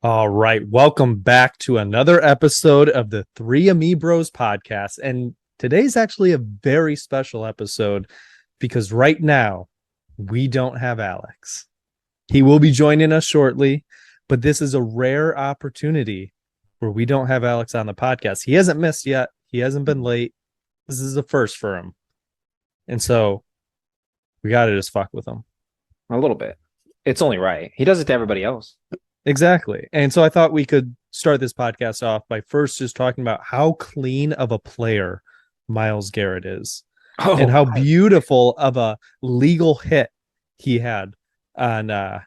All right. Welcome back to another episode of the Three of Me Bros podcast. And today's actually a very special episode because right now we don't have Alex. He will be joining us shortly, but this is a rare opportunity where we don't have Alex on the podcast. He hasn't missed yet, he hasn't been late. This is a first for him. And so we got to just fuck with him. A little bit. It's only right. He does it to everybody else. Exactly. And so I thought we could start this podcast off by first just talking about how clean of a player Myles Garrett is and how beautiful of a legal hit he had on man,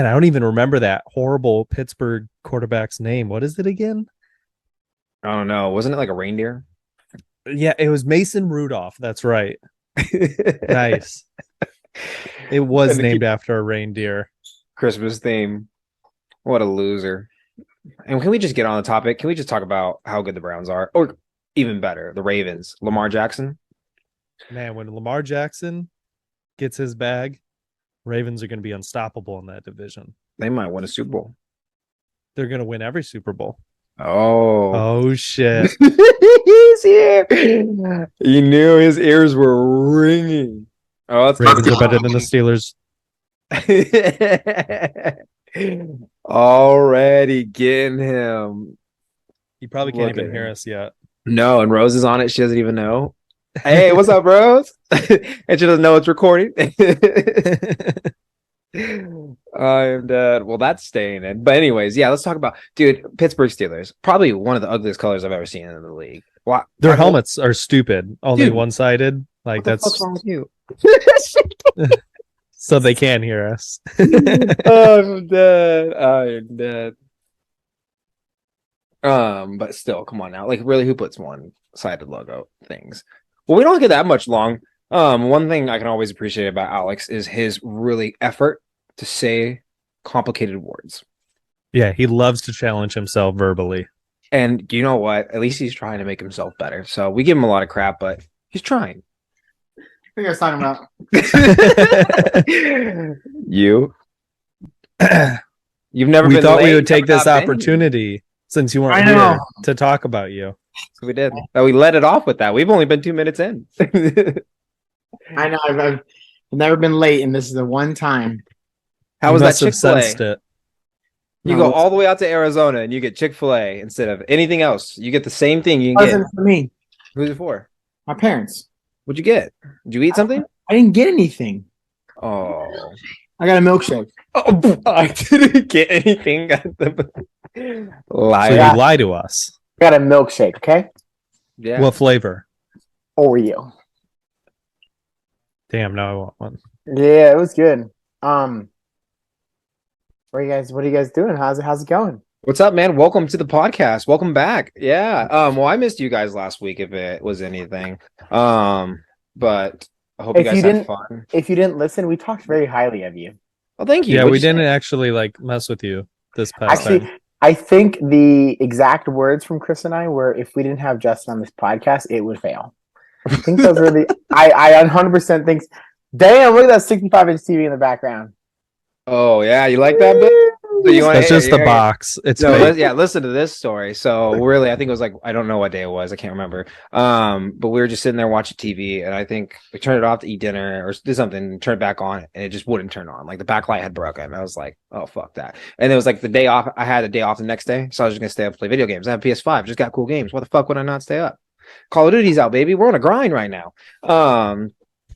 I don't even remember that horrible Pittsburgh quarterback's name. What is it again? I don't know. Wasn't it like a reindeer? Yeah, it was Mason Rudolph. That's right. Nice. It was named after a reindeer. Christmas theme. What a loser. And can we just get on the topic? Can we just talk about how good the Browns are? Or even better, the Ravens. Lamar Jackson. Man, when Lamar Jackson gets his bag, Ravens are going to be unstoppable in that division. They might win a Super Bowl. They're going to win every Super Bowl. Oh shit. He's here. You knew his ears were ringing. Oh, that's Ravens are better than the Steelers. Already getting him. He probably can't even hear us yet. No, and Rose is on it. She doesn't even know. Hey, what's up, Rose? And she doesn't know it's recording. I am dead. Well, that's staying in. But anyways, yeah, let's talk about, dude, Pittsburgh Steelers. Probably one of the ugliest colors I've ever seen in the league. Their helmets are stupid. Only one-sided. Like, that's what's wrong with you? So they can hear us. I'm dead. I am dead. But still, come on now. Like, really, who puts one-sided logo things? Well, we don't get that much long. One thing I can always appreciate about Alex is his really effort to say complicated words. Yeah, he loves to challenge himself verbally. And you know what? At least he's trying to make himself better. So we give him a lot of crap, but he's trying. I think I was talking about you. You've never. We thought we would take this opportunity since you weren't here to talk about you. So we did. We let it off with that. We've only been 2 minutes in. I know. I've never been late, and this is the one time. How was that Chick-fil-A? You go all the way out to Arizona, and you get Chick-fil-A instead of anything else. You get the same thing. You can Wasn't for me. Who's it for? My parents. What'd you get? Did you eat something? I didn't get anything. Oh, I got a milkshake. Oh, I didn't get anything. Lie. So you lie to us. I got a milkshake. Okay. Yeah. What flavor? Oreo. Damn, now I want one. Yeah, it was good. What are you guys doing? How's it going? What's up, man? Welcome to the podcast. Welcome back. Yeah. Well, I missed you guys last week if it was anything. But I hope you guys had fun. If you didn't listen, we talked very highly of you. Well, thank you. Yeah, we didn't actually mess with you this past time. I think the exact words from Chris and I were, if we didn't have Justin on this podcast, it would fail. I think those are the I 100% think. Damn, look at that 65-inch TV in the background. Oh yeah, you like that bit? So that's just the box. It's listen to this story. So really, I think it was I don't know what day it was. I can't remember. But we were just sitting there watching TV, and I think we turned it off to eat dinner or did something, turned it back on, and it just wouldn't turn on. Like the backlight had broken. I was like, oh fuck that. And it was like the day off. I had a day off the next day, so I was just gonna stay up and play video games. I have PS5, just got cool games. Why the fuck would I not stay up? Call of Duty's out, baby. We're on a grind right now.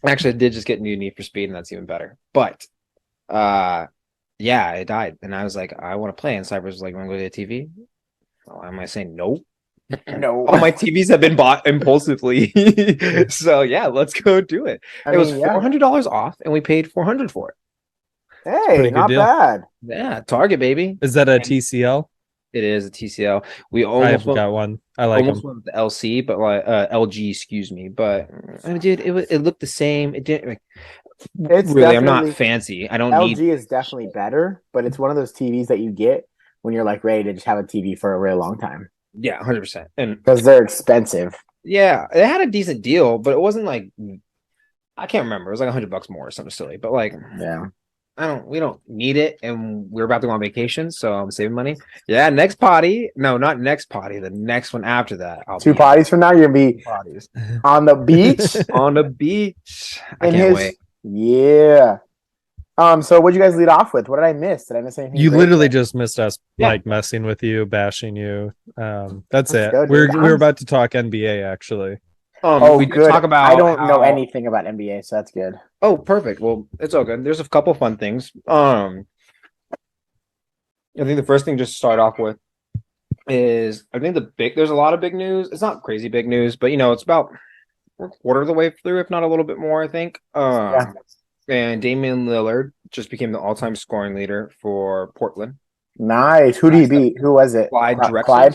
Actually, I did just get new Need for Speed, and that's even better. But yeah, it died, and I was like, I want to play. And Cypress was like, "Want to go to the TV?" Well, am I saying no? No. All my TVs have been bought impulsively, so yeah, let's go do it. It was $400 off, and we paid $400 for it. Hey, not bad. Yeah, Target, baby. Is that a TCL? It is a TCL. We almost got one. I like almost went with the LC, but LG, excuse me. But I mean, dude, it looked the same. It didn't. It's really, I'm not fancy. I don't LG need. LG is definitely better, but it's one of those TVs that you get when you're ready to just have a TV for a really long time. Yeah, 100%. And because they're expensive. Yeah, it had a decent deal, but it wasn't I can't remember. It was $100 more or something silly. But yeah. we don't need it, and we're about to go on vacation, so I'm saving money. Yeah, next potty. No, not next potty. The next one after that. I'll Two be potties from now, you're gonna be potties on the beach on the beach. I in can't his. wait. Yeah. So what'd you guys lead off with? What did I miss? Did I miss anything? You great? literally just missed us Yeah. like messing with you, bashing you. That's it. good, We're dude. we're about to talk NBA actually. Oh, We did good. talk about I don't know how- anything about NBA, so that's good. Oh, perfect. Well, it's all good. There's a couple fun things. I think the first thing just to start off with is I think there's a lot of big news. It's not crazy big news, but it's about a quarter of the way through, if not a little bit more, I think. Yeah. And Damian Lillard just became the all-time scoring leader for Portland. Nice. Who did he beat? Who was it? Clyde Drexler. Clyde.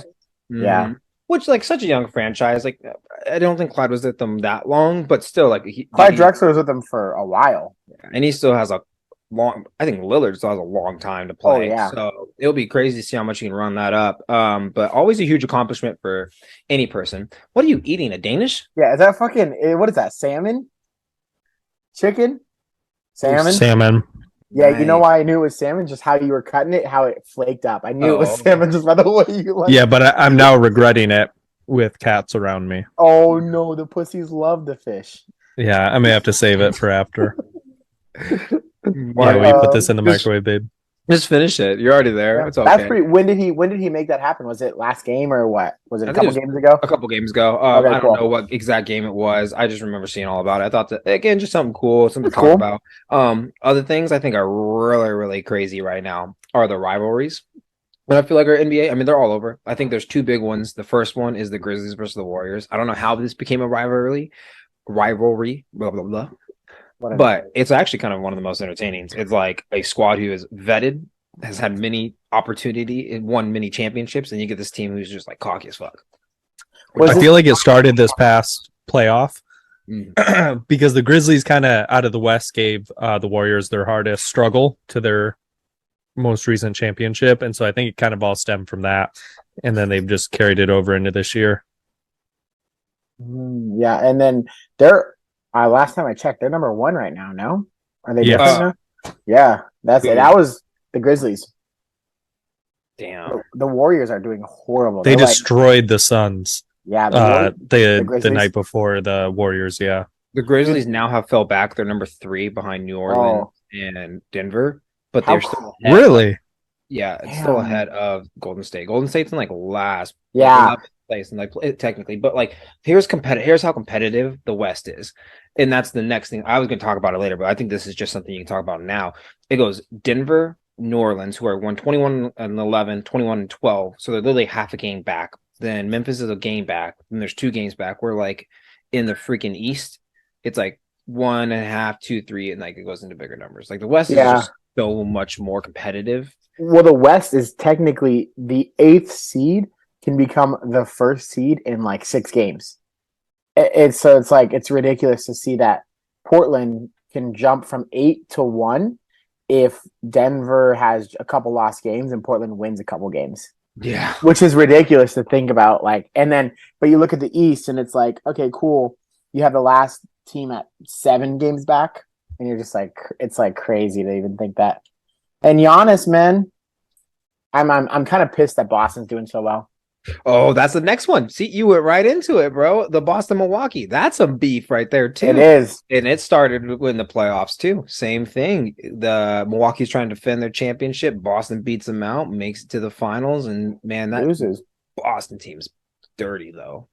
Mhm. Yeah. Which, like, such a young franchise. Like, I don't think Clyde was with them that long, but still, like, Clyde Drexler was with them for a while. and he still has a long. I think Lillard still has a long time to play. yeah. So it'll be crazy to see how much he can run that up. But always a huge accomplishment for any person. What are you eating? A Danish? Yeah, is that fucking what is that? Salmon? Chicken? Salmon? Salmon. Yeah, you know Nice. why I knew it was salmon? Just how you were cutting it, how it flaked up. I knew it was Oh. salmon just by the way you like. Yeah, but I'm now regretting it with cats around me. Oh no, the pussies love the fish. Yeah, I may have to save it for after. Why- Yeah, we put this in the just- microwave, babe. Just finish it. You're already there. Yeah, It's okay. that's pretty. When did he make that happen? Was it last game or what? Was it I a think couple it was- games ago? A couple games ago. Okay, I don't cool. know what exact game it was. I just remember seeing all about it. I thought that, again, just something cool, something to Cool. talk about. Other things I think are really, really crazy right now are the rivalries. And I feel like our NBA, I mean, they're all over. I think there's two big ones. The first one is the Grizzlies versus the Warriors. I don't know how this became a rivalry, blah, blah, blah. Whatever. But it's actually kind of one of the most entertaining. It's like a squad who is vetted, has had many opportunity and won many championships, and you get this team who's just like cocky as fuck. Was I this- feel like it started this past playoff Mm. because the Grizzlies kind of out of the West gave the Warriors their hardest struggle to their most recent championship. And so I think it kind of all stemmed from that. And then they've just carried it over into this year. Yeah, and then they're last time I checked, they're number one right now. No, are they? Yes. different now? Yeah, that's it. That was the Grizzlies. Damn. The Warriors are doing horrible. They They're destroyed the Suns yeah, the the Grizzlies? night before the Warriors. Yeah. The Grizzlies now have fell back. They're number 3 behind New Orleans Oh. and Denver, but How they're still ahead. Really? Yeah, it's still Damn. ahead of Golden State. Golden State's in like last Yeah. 11th place, and like technically, but like here's how competitive the West is, and that's the next thing I was going to talk about it later, but I think this is just something you can talk about now. It goes Denver, New Orleans, who are 21-11, 21-12, so they're literally half a game back. Then Memphis is a game back. Then there's 2 games back. We're like in the freaking East, it's like 1.5, 2, 3, and like it goes into bigger numbers. Like the West is Yeah. just so much more competitive. Well, the West is technically the 8th seed can become the first seed in like 6 games. It's like it's ridiculous to see that Portland can jump from 8 to 1 if Denver has a couple lost games and Portland wins a couple games, Yeah. which is ridiculous to think about. Like, and then but you look at the East and it's like, okay, cool. You have the last team at 7 games back, and you're just like, it's like crazy to even think that. And Giannis, man, I'm kind of pissed that Boston's doing so well. Oh, that's the next one. See, you went right into it, bro. The Boston Milwaukee. That's some beef right there, too. It is. And it started in the playoffs, too. Same thing. The Milwaukee's trying to defend their championship. Boston beats them out, makes it to the finals. And man, that Loses. Boston team's dirty, though.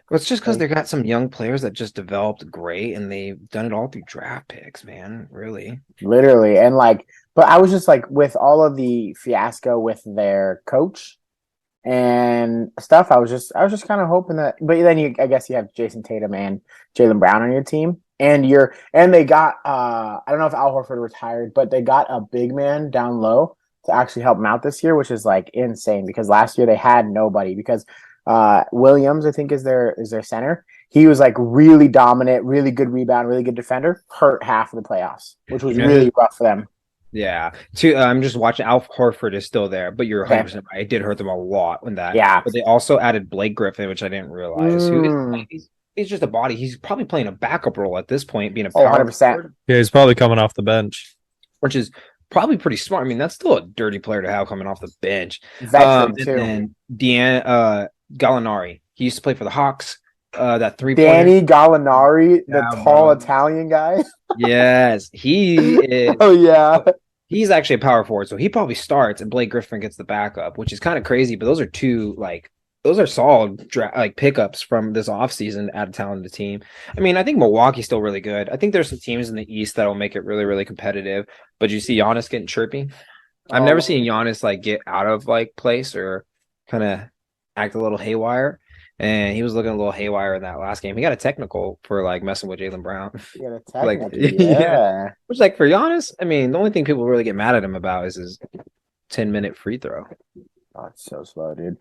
Well, it's just because they got some young players that just developed great, and they've done it all through draft picks, man. Really. Literally. And like, but I was just like, with all of the fiasco with their coach and stuff, I was just kind of hoping that, but then I guess you have Jason Tatum and Jaylen Brown on your team, and they got, I don't know if Al Horford retired, but they got a big man down low to actually help them out this year, which is like insane because last year they had nobody because Williams, I think, is their center. He was like really dominant, really good rebound, really good defender, hurt half of the playoffs, which was Yeah. really rough for them. Yeah. I'm just watching. Al Horford is still there, but you're 100% right. It did hurt them a lot when that. Yeah. But they also added Blake Griffin, which I didn't realize. Who is, Mm. like, he's just a body. He's probably playing a backup role at this point, being a Oh, power 100%. forward. Yeah, he's probably coming off the bench. which is probably pretty smart. I mean, that's still a dirty player to have coming off the bench. Veteran too. And then Gallinari, he used to play for the Hawks. That 3-pointer. Danny Gallinari, the Yeah, tall bro. Italian guy. Yes, he is. Oh yeah. He's actually a power forward, so he probably starts, and Blake Griffin gets the backup, which is kind of crazy. But those are two those are solid pickups from this offseason to add a talented team. I mean, I think Milwaukee's still really good. I think there's some teams in the East that'll make it really, really competitive. But you see Giannis getting chirpy. I've never seen Giannis get out of place or kind of act a little haywire. And he was looking a little haywire in that last game. He got a technical for messing with Jaylen Brown. Yeah, yeah. Which for Giannis, I mean, the only thing people really get mad at him about is his 10-minute free throw. Oh, it's so slow, dude.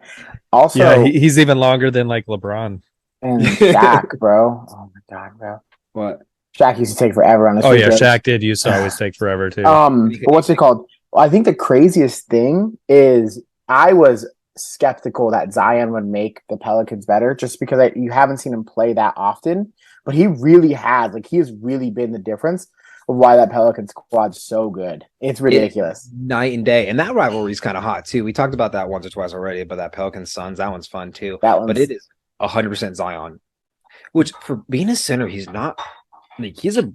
Also, yeah, he's even longer than LeBron and Shaq, bro. Oh my god, bro. What? Shaq used to take forever on his. Oh yeah, Shaq did used to always take forever too. But what's it called? Well, I think the craziest thing is I was skeptical that Zion would make the Pelicans better, just because you haven't seen him play that often. But he really has. He has really been the difference of why that Pelican squad's so good. It's ridiculous. It's night and day. And that rivalry is kind of hot too. We talked about that once or twice already, but that Pelicans Suns, that one's fun too. But it is 100% Zion, which for being a center, he's not he's a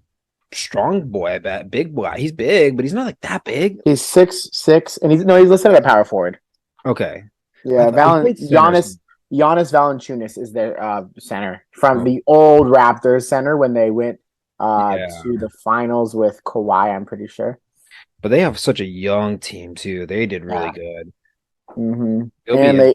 strong boy, I bet. Big boy. He's big, but he's not that big. He's 6'6", and he's listed at power forward. Okay. Yeah, Giannis Valanciunas is their center from the old Raptors center when they went to the finals with Kawhi, I'm pretty sure. But they have such a young team too. They did really good. Mm-hmm.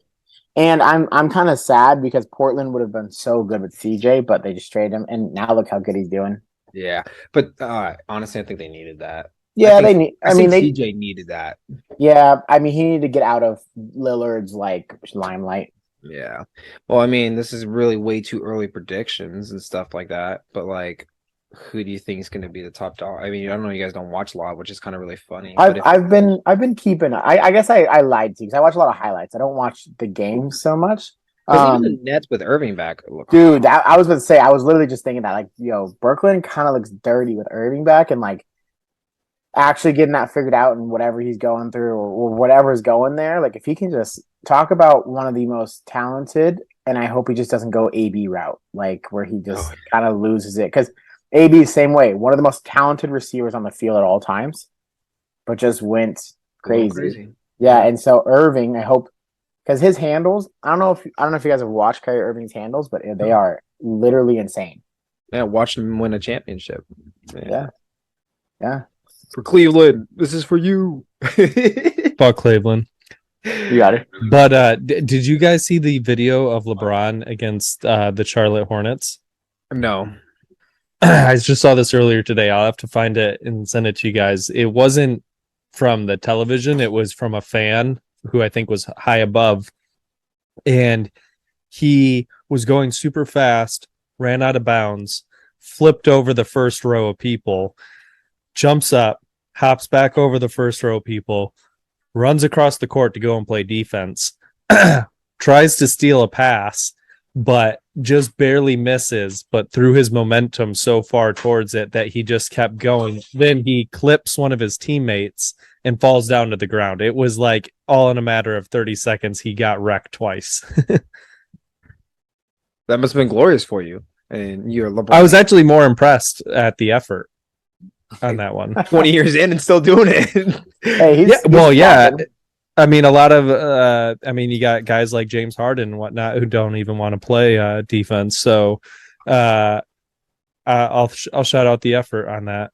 And I'm kind of sad because Portland would have been so good with CJ, but they just traded him, and now look how good he's doing. Yeah, but honestly, I think they needed that. Yeah, CJ needed that. Yeah, I mean, he needed to get out of Lillard's limelight. Yeah. Well, I mean, this is really way too early predictions and stuff like that. But who do you think is going to be the top dog? I mean, I don't know. You guys don't watch a lot, which is kind of really funny. I've been keeping. I guess I lied to you because I watch a lot of highlights. I don't watch the games so much. Even the Nets with Irving back, dude. I was going to say. I was literally just thinking that Brooklyn kind of looks dirty with Irving back, and actually getting that figured out and whatever he's going through or whatever's going there. If he can just talk about one of the most talented, and I hope he just doesn't go AB route, where he just kind of loses it, because AB same way, one of the most talented receivers on the field at all times, but just went crazy. Yeah, and so Irving, I hope, because his handles, I don't know if you guys have watched Kyrie Irving's handles, but they are literally insane. Yeah, watch him win a championship. Yeah. For Cleveland, this is for you. Fuck Cleveland. You got it. But did you guys see the video of LeBron against the Charlotte Hornets? No. I just saw this earlier today. I'll have to find it and send it to you guys. It wasn't from the television. It was from a fan who I think was high above. And he was going super fast, ran out of bounds, flipped over the first row of people, jumps up, hops back over the first row of people, runs across the court to go and play defense, tries to steal a pass, but just barely misses, but through his momentum so far towards it that he just kept going. Then he clips one of his teammates and falls down to the ground. It was all in a matter of 30 seconds, he got wrecked twice. That must have been glorious for you. And you're LeBron. I was actually more impressed at the effort on that one. 20 years in and still doing it. Hey, yeah. I mean, a lot of, you got guys like James Harden and whatnot who don't even want to play defense. So I'll shout out the effort on that.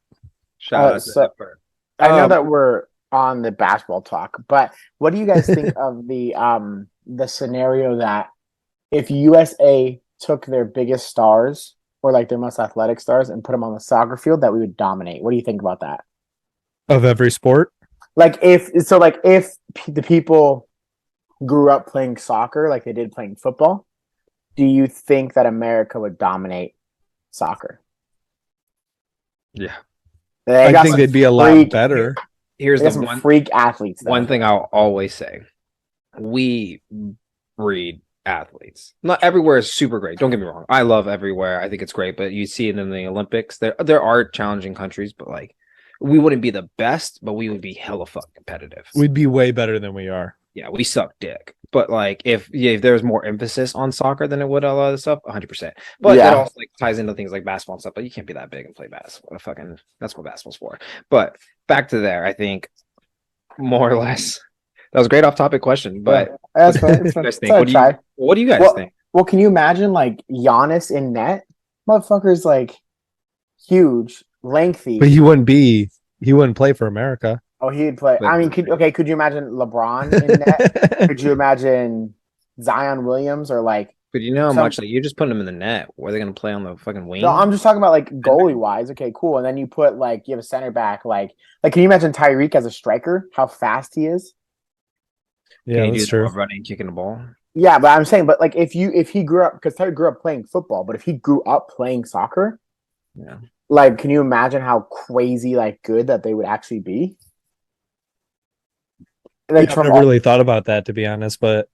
Shout out to the effort. I know that we're on the basketball talk, but what do you guys think of the scenario that if USA took their biggest stars or their most athletic stars and put them on the soccer field, that we would dominate? What do you think about that? Of every sport? If the people grew up playing soccer like they did playing football, do you think that America would dominate soccer? Yeah. I think they'd be a lot better. Here's the one freak athletes. One thing I'll always say. We breed athletes. Not everywhere is super great. Don't get me wrong. I love everywhere. I think it's great, but you see it in the Olympics. There are challenging countries, but we wouldn't be the best, but we would be hella fucking competitive. We'd be way better than we are. Yeah, we suck dick. But like if there was more emphasis on soccer than it would a lot of the stuff, 100%. But Yeah. that also like ties into things like basketball and stuff. But you can't be that big and play basketball. That's what basketball's for. But back to there, I think more or less that was a great off-topic question. But That's fine. what do you guys think? Try. What do you guys Well, think? well, can you imagine like Giannis in net? Motherfucker's like huge, lengthy. But he wouldn't play for America. Oh, he'd play. I mean, could you imagine LeBron in net? Could you imagine Zion Williams or like? But you know how some- much like you're just putting them in the net. Where are they gonna play on the fucking wing? No, I'm just talking about like goalie wise. Okay, cool. And then you put like you have a center back like can you imagine Tyreek as a striker? How fast he is? Yeah, Can you that's do true. the running, kicking the ball? Yeah, but I'm saying, but like if he grew up because Tyreek grew up playing football, but if he grew up playing soccer, Yeah. like can you imagine how crazy like good that they would actually be? Like I've never really thought about that, to be honest, but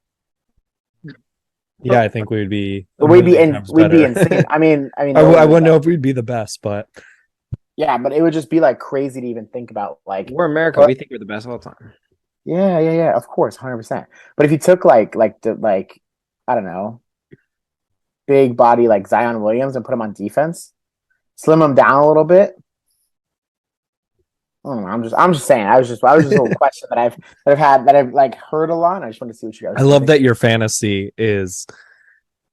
yeah, I think we'd be we'd be better. insane. I mean, I wouldn't know if we'd be the best, but yeah, but it would just be like crazy to even think about. Like, We're America. But- We think we're the best all the time. yeah, of course, 100%. But if you took like I don't know, big body like Zion Williams and put him on defense, slim him down a little bit. I don't know, I'm just saying. I was just a little question that I've like heard a lot. And I just want to see what you guys. I love that your fantasy is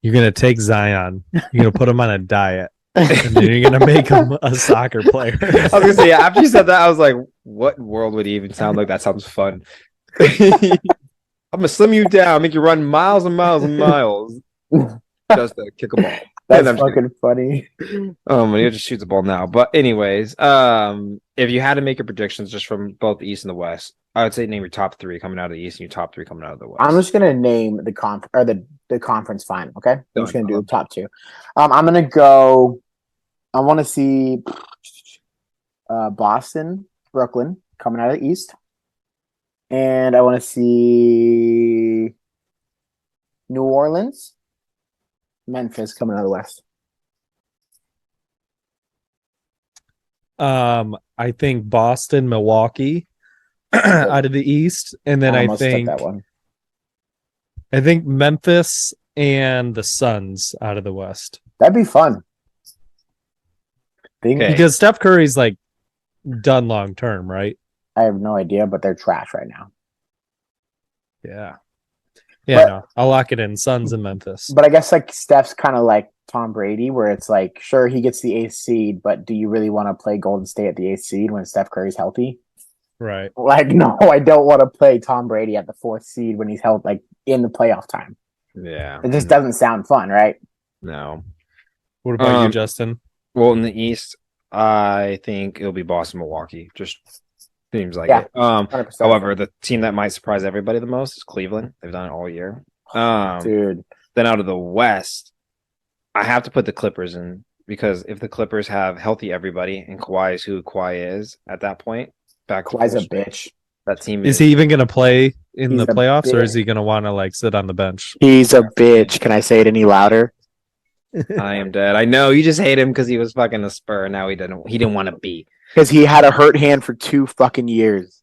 you're gonna take Zion, you're gonna put him on a diet, and then you're gonna make him a soccer player. I was gonna say, yeah, after you said that, I was like, what world would he even sound like? That sounds fun. I'm gonna slim you down, make you run miles and miles and miles just to kick a ball. That's I'm just fucking funny. he just shoots the ball now. But anyways, if you had to make your predictions just from both the East and the West, I would say name your top three coming out of the East and your top three coming out of the West. I'm just gonna name the conference final. Okay, I'm just gonna do the top two. I'm gonna go. I want to see Boston, Brooklyn coming out of the East, and I want to see New Orleans, Memphis coming out of the West. I think Boston, Milwaukee out of the East, and then I almost took think that one. Memphis and the Suns out of the West. That'd be fun. Okay. Because Steph Curry's like done long term, right? I have no idea, but they're trash right now. Yeah. Yeah, But- no. I'll lock it in. Suns and Memphis. But I guess like Steph's kind of like Tom Brady, where it's like, sure, he gets the eighth seed, but do you really want to play Golden State at the eighth seed when Steph Curry's healthy? Right. Like, no, I don't want to play Tom Brady at the fourth seed when he's held like in the playoff time. Yeah. It just doesn't sound fun, right? No. What about you, Um, Justin? Well, in the East, I think it'll be Boston, Milwaukee. Just seems like Yeah. it. 100%. However, the team that might surprise everybody the most is Cleveland. They've done it all year. Dude, Then out of the West, I have to put the Clippers in because if the Clippers have healthy everybody and Kawhi is who Kawhi is at that point, back to Kawhi's a full strength, bitch. that team Is he even going to play in He's the a playoffs, or bitch. is he going to want to like sit on the bench? He's a bitch. Can I say it any louder? I am dead. I know you just hate him because he was fucking a Spur. And now he didn't want to be. Because he had a hurt hand for 2 fucking years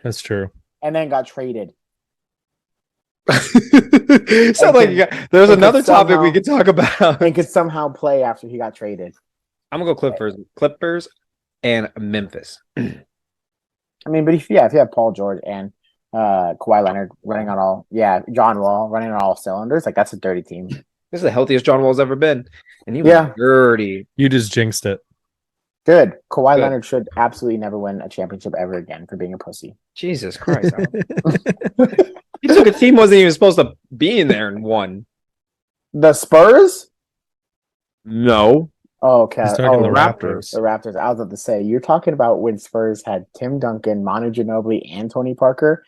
That's true. and then got traded. Sound like there's it could another topic we somehow- could talk about. And could somehow play after he got traded. I'm gonna go Clippers and Memphis. I mean, but if you have Paul George and Kawhi Leonard running on all, John Wall running on all cylinders, like that's a dirty team. This is the healthiest John Wall's ever been, and he Yeah. was dirty. You just jinxed it. Good. Kawhi Good. Leonard should absolutely never win a championship ever again for being a pussy. Jesus Christ! He took a team wasn't even supposed to be in there and won. The Spurs? No, Oh, okay. He's talking Oh, the Raptors. The Raptors. I was about to say, you're talking about when Spurs had Tim Duncan, Manu Ginobili, and Tony Parker,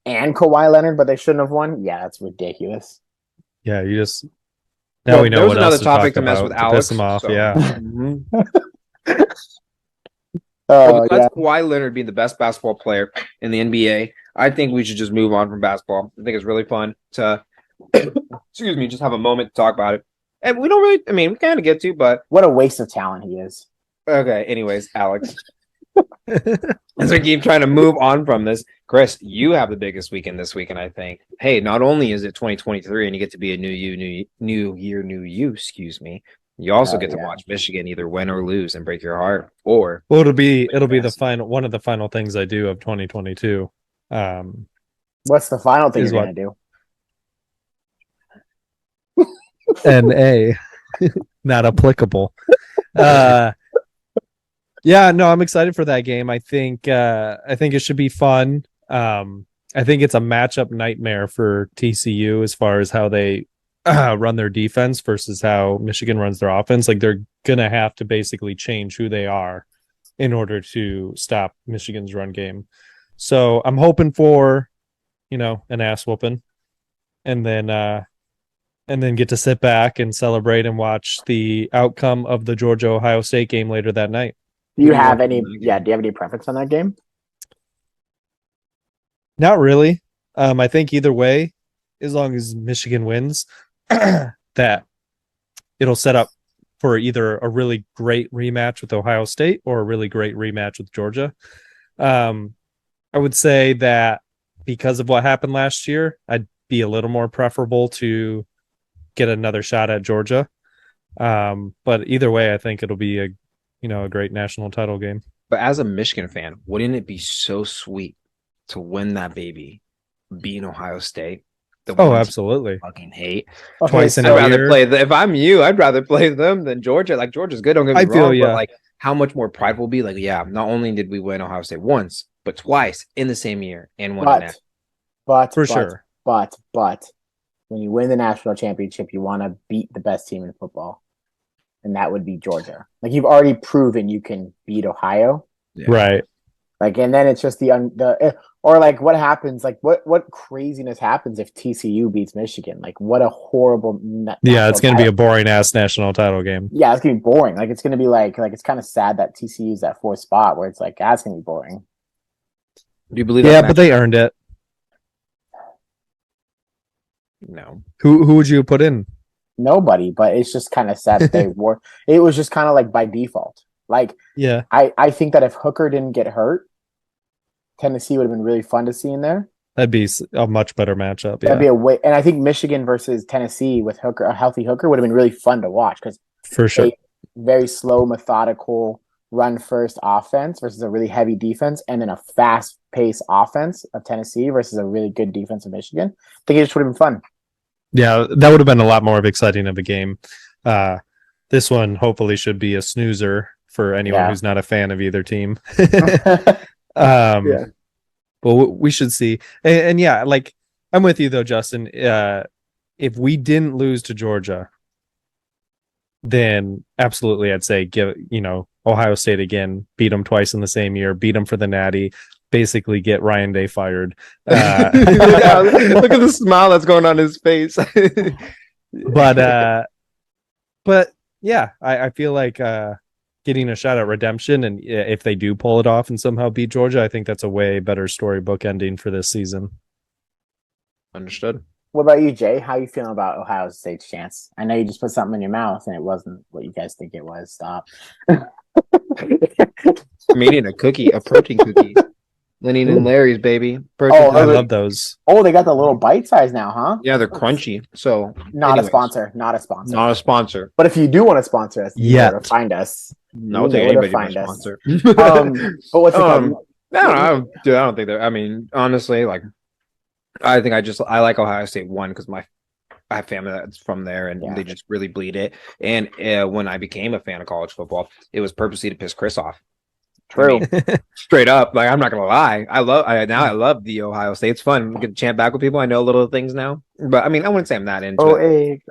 and Kawhi Leonard, but they shouldn't have won. Yeah, that's ridiculous. Yeah, you just now Well, we know there was what another else to topic talk to mess about with to Alex, piss him off. so- Yeah, Mhm. Oh, Besides yeah. Kawhi Leonard being the best basketball player in the NBA, I think we should just move on from basketball. I think it's really fun to, excuse me, just have a moment to talk about it. And we don't really, I mean, we kind of get to, but What a waste of talent he is. okay. Anyways, Alex, As we keep trying to move on from this, Chris, you have the biggest weekend this weekend, I think. Hey, not only is it 2023 and you get to be a new year, new you, excuse me. You also get to watch Michigan either win or lose and break your heart. Or Well, it'll be one of the final things I do of 2022. What's the final thing Is you're what? gonna do? NA, not applicable. Yeah, no, I'm excited for that game. I think it should be fun. I think it's a matchup nightmare for TCU as far as how they run their defense versus how Michigan runs their offense. Like they're gonna have to basically change who they are in order to stop Michigan's run game. So I'm hoping for, an ass whooping, and then get to sit back and celebrate and watch the outcome of the Georgia-Ohio State game later that night. Do you have any? Yeah, do you have any preference on that game? Not really. I think either way, as long as Michigan wins, that it'll set up for either a really great rematch with Ohio State or a really great rematch with Georgia. I would say that because of what happened last year, I'd be a little more preferable to get another shot at Georgia. But either way, I think it'll be a great national title game. But as a Michigan fan, wouldn't it be so sweet to win that baby, beating Ohio State? Absolutely. Fucking hate. Twice in a year. If I'm you, I'd rather play them than Georgia. Like Georgia's good, don't get me wrong. Yeah. But like, how much more pride will be? Like, yeah, not only did we win Ohio State once, but twice in the same year and won it. But sure. But when you win the national championship, you want to beat the best team in football, and that would be Georgia. Like you've already proven you can beat Ohio, right? Like, and then it's just or like what happens? Like what craziness happens if TCU beats Michigan? Like what a horrible. It's going to be a boring ass national title game. Yeah, it's going to be boring. Like it's going to be like it's kind of sad that TCU is that fourth spot where it's like that's going to be boring. Do you believe? Yeah, but they earned it. No. Who would you put in? Nobody, but it's just kind of sad that they were. It was just kind of like by default. Like, yeah, I think that if Hooker didn't get hurt, Tennessee would have been really fun to see in there. That'd be a much better matchup. That'd be and I think Michigan versus Tennessee with Hooker, a healthy Hooker, would have been really fun to watch because for sure, very slow, methodical run first offense versus a really heavy defense, and then a fast paced offense of Tennessee versus a really good defense of Michigan. I think it just would have been fun. Yeah, that would have been a lot more exciting of a game. This one hopefully should be a snoozer for anyone who's not a fan of either team. But we should see. And yeah, like I'm with you though, Justin. If we didn't lose to Georgia, then absolutely I'd say give Ohio State again, beat them twice in the same year, beat them for the Natty, basically get Ryan Day fired. Look at the smile that's going on his face. But yeah, I feel like getting a shot at redemption, and if they do pull it off and somehow beat Georgia, I think that's a way better storybook ending for this season. Understood. What about you, Jay? How you feeling about Ohio State's chance? I know you just put something in your mouth and it wasn't what you guys think it was. Stop. I'm eating a protein cookie. Lenny and Larry's, baby. I love those. Oh, they got the little bite size now, huh? Yeah, they're crunchy. So Not a sponsor. Not a sponsor. But if you do want to sponsor us, you know where to find us. No, I'll take anybody to sponsor. But what's it called? I don't think that. I mean, honestly, like, I think I like Ohio State one because I have family that's from there and they just really bleed it. And when I became a fan of college football, it was purposely to piss Chris off. True. I mean, straight up, like I'm not gonna lie. I love the Ohio State. It's fun. We get to chant back with people. I know little things now, but I mean, I wouldn't say I'm that into it.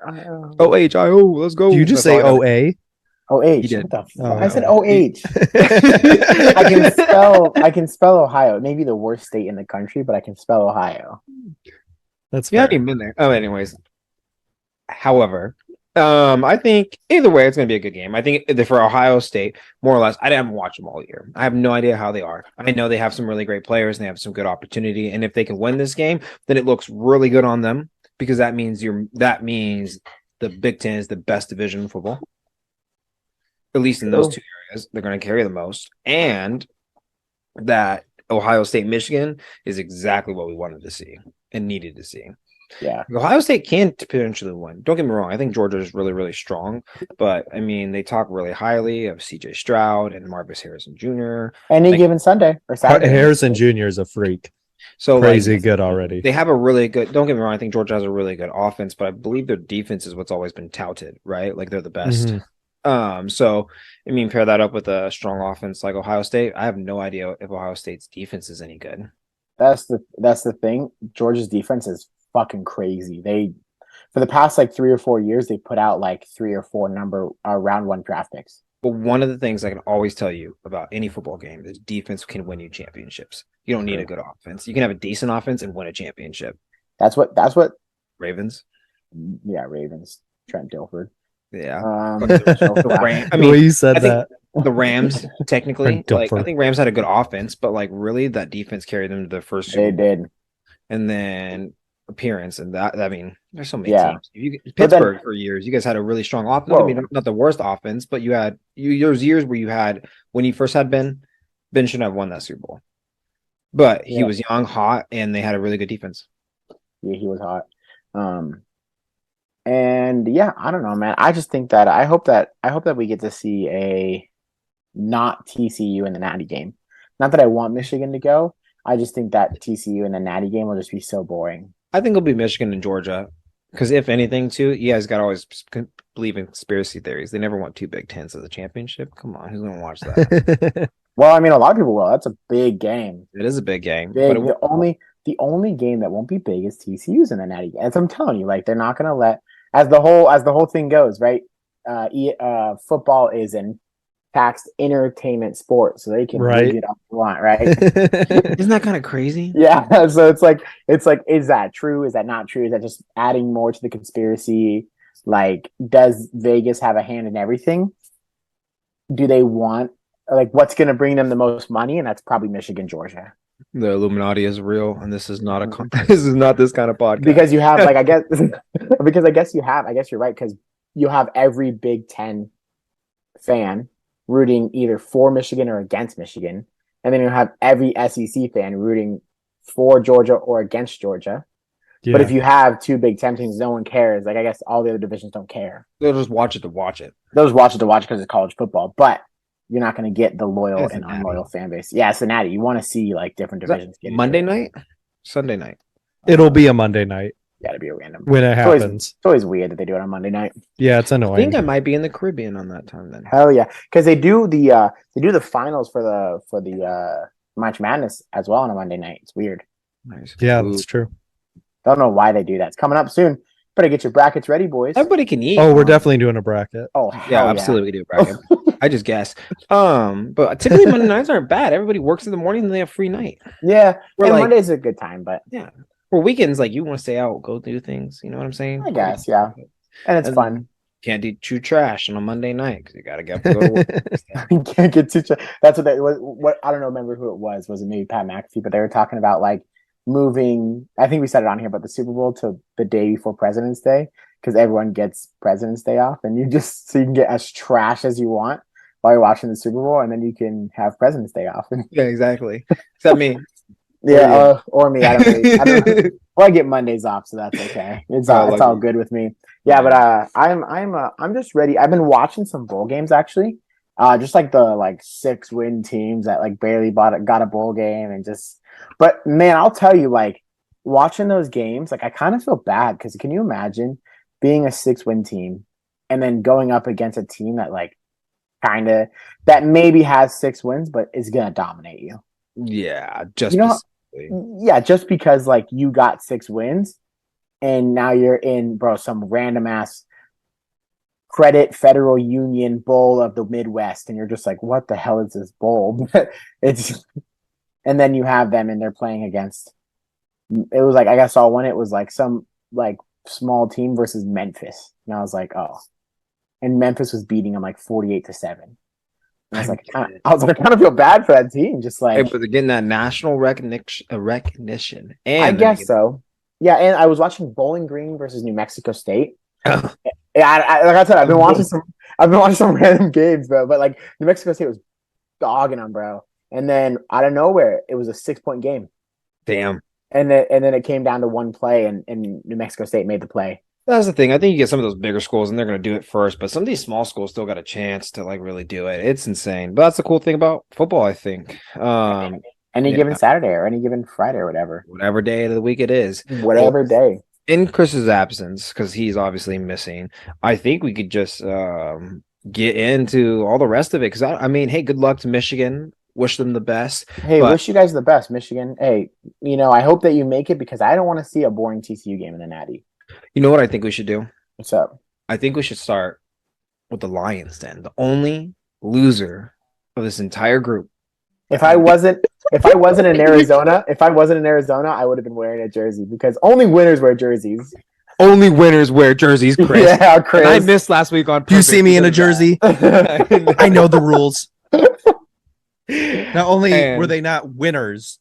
OHIO, let's go. Do you just say OA? OH. What the fuck? I said OH. I can spell Ohio. It may be the worst state in the country, but I can spell Ohio. That's you haven't even been there. Oh, anyways. However, I think either way it's going to be a good game. I think for Ohio State, more or less, I haven't watched them all year. I have no idea how they are. I know they have some really great players and they have some good opportunity. And if they can win this game, then it looks really good on them because that means the Big Ten is the best division in football. At least in those two areas, they're going to carry the most. And that Ohio State, Michigan is exactly what we wanted to see and needed to see. Yeah. Ohio State can potentially win. Don't get me wrong. I think Georgia is really, really strong. But I mean, they talk really highly of CJ Stroud and Marcus Harrison Jr. Any Like, given Sunday or Saturday. Harrison Jr. is a freak. So Crazy like, good already. they have a really good. Don't get me wrong. I think Georgia has a really good offense, but I believe their defense is what's always been touted, right? Like they're the best. So I mean, pair that up with a strong offense like Ohio State. I have no idea if Ohio State's defense is any good. That's the thing. Georgia's defense is fucking crazy. They for the past like 3 or 4 years, they put out like 3 or 4 round 1 draft picks. But one of the things I can always tell you about any football game is defense can win you championships. You don't need a good offense. You can have a decent offense and win a championship. That's what Ravens. Yeah, Ravens. Trent Dilford. Yeah. I I The mean, way you said I think that. the Rams, technically, Don't like I for- think Rams had a good offense, but like really that defense carried them to the first They Super Bowl. did. And then appearance and that I mean, there's so many Yeah. teams. You But then- Pittsburgh for years, you guys had a really strong offense. Whoa. I mean, not the worst offense, but you had there was years where you had when you first had Ben shouldn't have won that Super Bowl. But he Yeah. was young, hot, and they had a really good defense. Yeah, he was hot. And yeah, I don't know, man. I just think that I hope that we get to see a not TCU in the Natty game. Not that I want Michigan to go. I just think that TCU in the Natty game will just be so boring. I think it'll be Michigan and Georgia. Because if anything, too, you guys got to always believe in conspiracy theories. They never want 2 Big Tens as a championship. Come on, who's going to watch that? Well, I mean, a lot of people will. That's a big game. It is a big game. Big. But The only game that won't be big is TCU's in the Natty game. As I'm telling you, like they're not going to let as the whole thing goes, right? Football is an taxed entertainment sport, so they can Right. get up they want, right? isn't that kind of crazy? Yeah, so it's like, is that true? Is that not true? Is that just adding more to the conspiracy? Like, does Vegas have a hand in everything? Do they want what's going to bring them the most money? And that's probably Michigan, Georgia, The Illuminati is real, and this is not this is not this kind of podcast. because you have I guess I guess you're right because you have every Big Ten fan rooting either for Michigan or against Michigan, and then you have every SEC fan rooting for Georgia or against Georgia. Yeah. But if you have 2 Big Ten teams, no one cares. Like I guess all the other divisions don't care. They'll just watch it to watch it. Those watch it to watch because it's college football, but you're not going to get the loyal It's and a natty. unloyal fan base. Yeah, it's a natty. You want to see like different Is that divisions. Get into Monday it. night, Sunday night. It'll be a Monday night Got to be a random. when it always- happens. It's always weird that they do it on Monday night. Yeah, it's I annoying. think I might be in the Caribbean on that time then. Hell yeah, because they do the finals for the March Madness as well on a Monday night. It's weird. Nice. Yeah, Ooh. that's true. Don't know why they do that. It's coming up soon. Better get your brackets ready, boys. Everybody can eat. Oh, we're definitely doing a bracket. Oh yeah, hell absolutely we do bracket. I just guess. But typically Monday nights aren't bad. Everybody works in the morning and they have free night. Yeah, We're and like- Monday's a good time, but For weekends, like you want to stay out, go do things. You know what I'm saying? I guess yeah, and it's And- fun. Can't do chew trash on a Monday night because you gotta get up to go to work. You can't get too. That's what they was. What I don't know. Remember who it was? Was it maybe Pat McAfee? But they were talking about like moving. I think we said it on here, but the Super Bowl to the day before President's Day because everyone gets President's Day off, and you can get as trash as you want while you're watching the Super Bowl, and then you can have President's Day off. Yeah, exactly. Except me. Yeah, or me. I don't. Well, I get Mondays off, so that's okay. It's all lucky. good with me. Yeah, but I'm just ready. I've been watching some bowl games actually. Just like the 6-win teams that like barely got a bowl game and just. But man, I'll tell you, like watching those games, like I kind of feel bad because can you imagine being a 6-win team and then going up against a team that that maybe has 6 wins but is gonna dominate you. Yeah, just You know- specifically. Yeah, just because like you got 6 wins and now you're in some random ass Credit Federal Union Bowl of the Midwest and you're just like, what the hell is this bowl? And then you have them and they're playing against it was like I saw one, it was like some like small team versus Memphis. And I was like, oh. And Memphis was beating them like 48-7. And I was like, I kind of feel bad for that team. Just like, Hey, but they're getting that national recognition. And I guess so. Yeah, and I was watching Bowling Green versus New Mexico State. Yeah, like I said, I've been watching some random games, bro. But like New Mexico State was dogging them, bro. And then out of nowhere, it was a 6-point game. Damn. And then it came down to one play, and New Mexico State made the play. That's the thing. I think you get some of those bigger schools and they're going to do it first, but some of these small schools still got a chance to like really do it. It's insane. But that's the cool thing about football, I think. Any Yeah. given Saturday or any given Friday or whatever. Whatever day of the week it is. Whatever day. In Chris's absence, because he's obviously missing, I think we could just get into all the rest of it. Because I mean, hey, good luck to Michigan. Wish them the best. Hey, But- wish you guys the best, Michigan. Hey, I hope that you make it because I don't want to see a boring TCU game in the Natty. You know what I think we should do? What's up? I think we should start with the Lions then. The only loser of this entire group. If I wasn't in Arizona, I would have been wearing a jersey because only winners wear jerseys. Only winners wear jerseys, Chris. Yeah, Chris. And I missed last week on Do you purpose see me in a because of that. jersey? I know the rules. Not only And- were they not winners,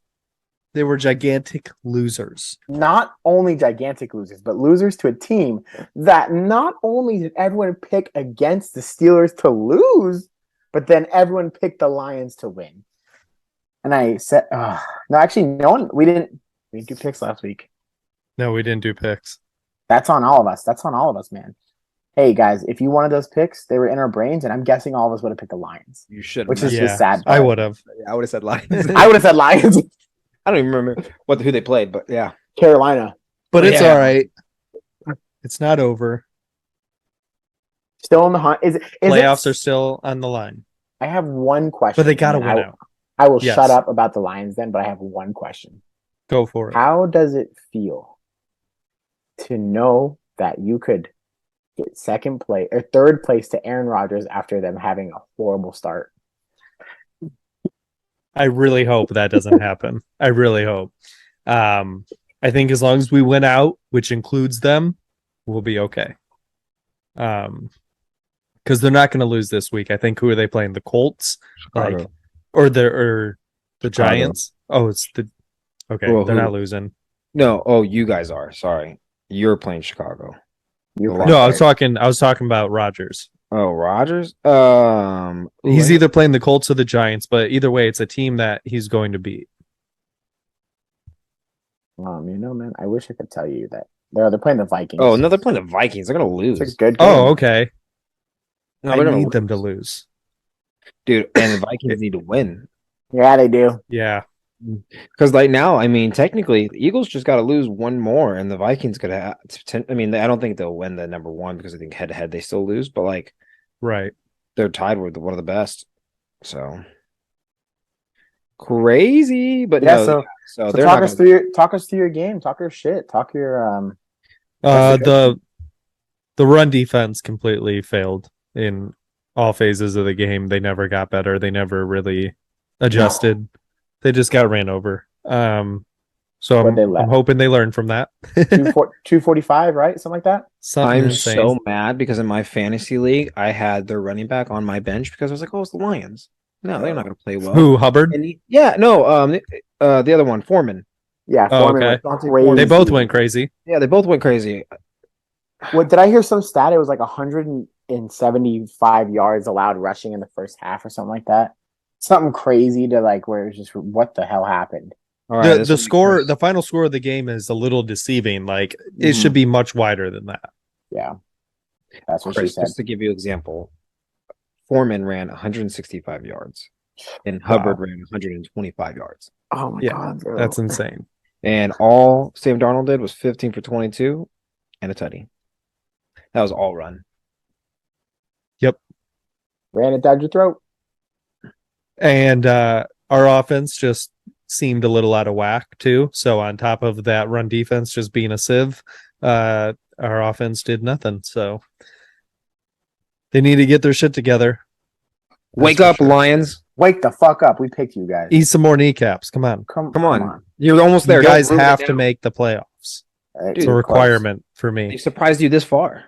they were gigantic losers. Not only gigantic losers, but losers to a team that not only did everyone pick against the Steelers to lose, but then everyone picked the Lions to win. And I said, no, actually, we didn't do picks last week. No, we didn't do picks. That's on all of us. Man. Hey guys, if you wanted those picks, they were in our brains, and I'm guessing all of us would have picked the Lions, You should. which is Yeah, just sad. I would have. I would have said Lions. I would have said Lions. I don't even remember who they played, but yeah. Carolina But it's Yeah. all right. It's not over. still in the hunt. Is Playoffs are still on the line. I have one question, But they got to and win I, out. I will Yes. shut up about the Lions then, but I have one question. Go for it. How does it feel to know that you could get second place or third place to Aaron Rodgers after them having a horrible start? I really hope that doesn't happen. I really hope. I think as long as we win out, which includes them, we'll be okay. Because they're not going to lose this week. I think who are they playing? The Colts, Chicago. or the Chicago. Giants. Oh, it's the okay. Well, they're who? not losing. No, oh, you guys are. Sorry. You're playing Chicago. You're Wow. No, I was talking about Rodgers. Oh, Rodgers? He's either playing the Colts or the Giants, but either way, it's a team that he's going to beat. Man, I wish I could tell you that they're playing the Vikings. Oh, no, they're playing the Vikings. They're gonna lose. It's a good game. Oh, okay. No, I they're gonna need lose. them to lose. Dude, and the Vikings need to win. Yeah, they do. Yeah. Because like now, I mean, technically, the Eagles just got to lose one more, and the Vikings could have. I mean, I don't think they'll win the number one because I think head to head they still lose, but like Right. they're tied with one of the best. So crazy, but Yeah, no, so so So they're talk not us through your game. Talk your shit. Talk your The run defense completely failed in all phases of the game. They never got better. They never really adjusted. They just got ran over. So What'd they let? I'm hoping they learn from that. 245, right? Something like that. Something I'm insane. so mad because in my fantasy league, I had their running back on my bench because I was like, oh, it's the Lions. No, they're not going to play well. Who, Hubbard? And the other one, Foreman. Yeah, Oh, Foreman okay. went crazy. They both went crazy. Yeah, they both went crazy. What did I hear? Some stat. It was like 175 yards allowed rushing in the first half or something like that. Something crazy to like where it was just what the hell happened. All right, The score, the final score of the game is a little deceiving. Like it Mhm. should be much wider than that. Yeah, that's what Chris, she said. just to give you an example, Foreman ran 165 yards, and Hubbard ran 125 yards. Oh my Yeah, god, bro. That's insane. And all Sam Darnold did was 15 for 22 and a tutty. That was all run. Ran it down your throat. And our offense just seemed a little out of whack too. So on top of that run defense just being a sieve, our offense did nothing. So they need to get their shit together. Wake That's up, for sure. Lions. Wake the fuck up. We picked you guys. Eat some more kneecaps. Come on. Come on. You're almost there. You guys Don't ruin have it to now. make the playoffs. Dude, It's a requirement for me. They surprised you this far.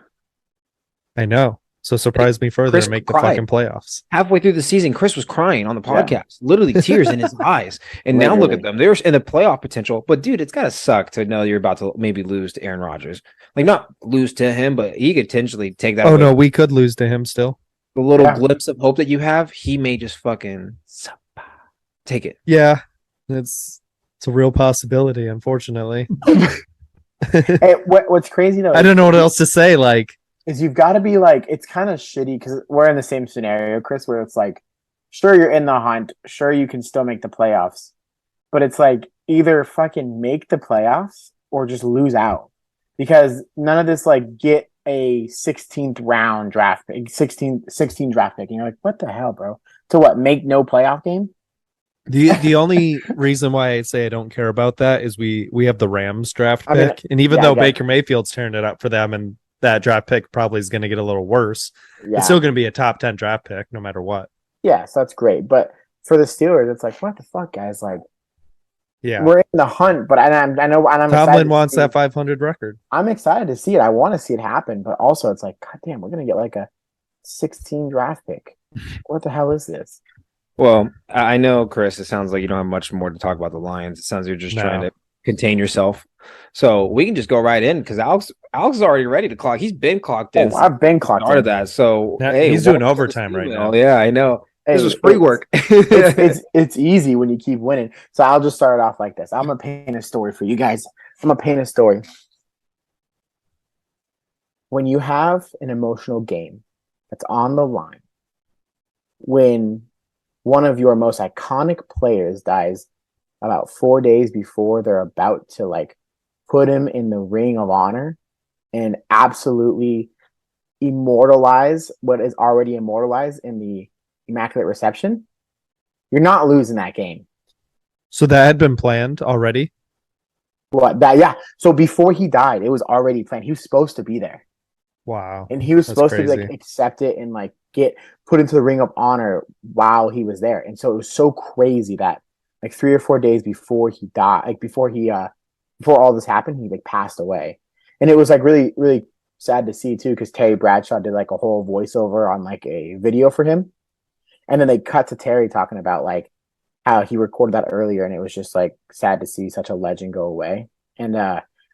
I know. So surprise me further Chris and make the cried. fucking playoffs. Halfway through the season, Chris was crying on the Yeah. podcast, literally tears in his eyes. And now look Literally. at them. They're in the playoff potential. But dude, it's gotta suck to know you're about to maybe lose to Aaron Rodgers. Like not lose to him, but he could potentially take that. Oh away. no, we could lose to him still. The little Yeah. glimpse of hope that you have, he may just fucking take it. Yeah, it's a real possibility, unfortunately. Hey, what's crazy though I don't know what else to say. Like, is you've got to be like, it's kind of shitty because we're in the same scenario, Chris, where it's like, sure, you're in the hunt, sure, you can still make the playoffs, but it's like either fucking make the playoffs or just lose out because none of this like get a 16th round draft pick, 16 draft pick. And you're like, what the hell, bro? To what, make no playoff game? the only reason why I say I don't care about that is we have the Rams draft I mean, pick, and even yeah, though I get Baker Mayfield's turned it up for them, and that draft pick probably is going to get a little worse, Yeah. it's still going to be a top 10 draft pick no matter what. Yeah, so that's great. But for the Steelers, it's like, what the fuck, guys? Like, Yeah, we're in the hunt, but I know, and I'm excited Tomlin to wants see- that 500 record. I'm excited to see it. I want to see it happen, but also it's like, god damn, we're gonna get like a 16 draft pick. What the hell is this? Well, I know, Chris, it sounds like you don't have much more to talk about the Lions. It sounds like you're just No. trying to contain yourself. So we can just go right in because Alex is already ready to clock. He's been clocked in. Oh, I've been clocked Started in. that. So Yeah, hey, he's doing welcome to the overtime right email. now. Yeah, I know. Hey, This was free work. It's easy when you keep winning. So I'll just start it off like this. I'm gonna paint a story for you guys. I'm gonna paint a story. When you have an emotional game that's on the line, when one of your most iconic players dies about 4 days before they're about to like put him in the ring of honor and absolutely immortalize what is already immortalized in the Immaculate Reception, you're not losing that game. So that had been planned already. What that? Yeah. So before he died, it was already planned. He was supposed to be there, Wow. and he was That's supposed to crazy. like accept it and like get put into the ring of honor while he was there. And so it was so crazy that like 3 or 4 days before he died, like before all this happened, he like passed away. And it was like really, really sad to see too, because Terry Bradshaw did like a whole voiceover on like a video for him. And then they cut to Terry talking about like how he recorded that earlier, and it was just like sad to see such a legend go away. And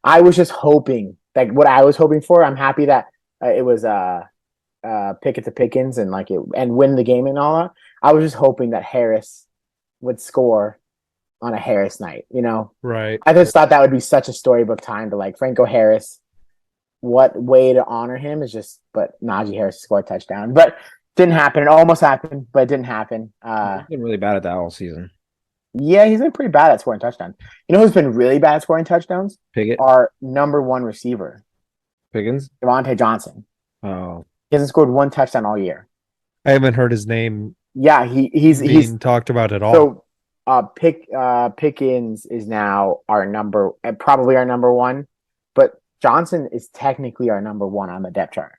I was just hoping, like what I was hoping for. I'm happy that it was Pickett to Pickens and like it and win the game and all that. I was just hoping that Harris would score on a Harris night. You know, Right. I just thought that would be such a storybook time to like Franco Harris. What way to honor him is just, but Najee Harris scored a touchdown, but didn't happen. It almost happened, but it didn't happen. He's been really bad at that all season. Yeah, he's been pretty bad at scoring touchdowns. You know who's been really bad at scoring touchdowns? Pickett, Our number one receiver, Pickens. Devontae Johnson. Oh, He hasn't scored one touchdown all year. I haven't heard his name Yeah, he's being talked about at all. so Pickens is now probably our number one, but Johnson is technically our number one on the depth chart.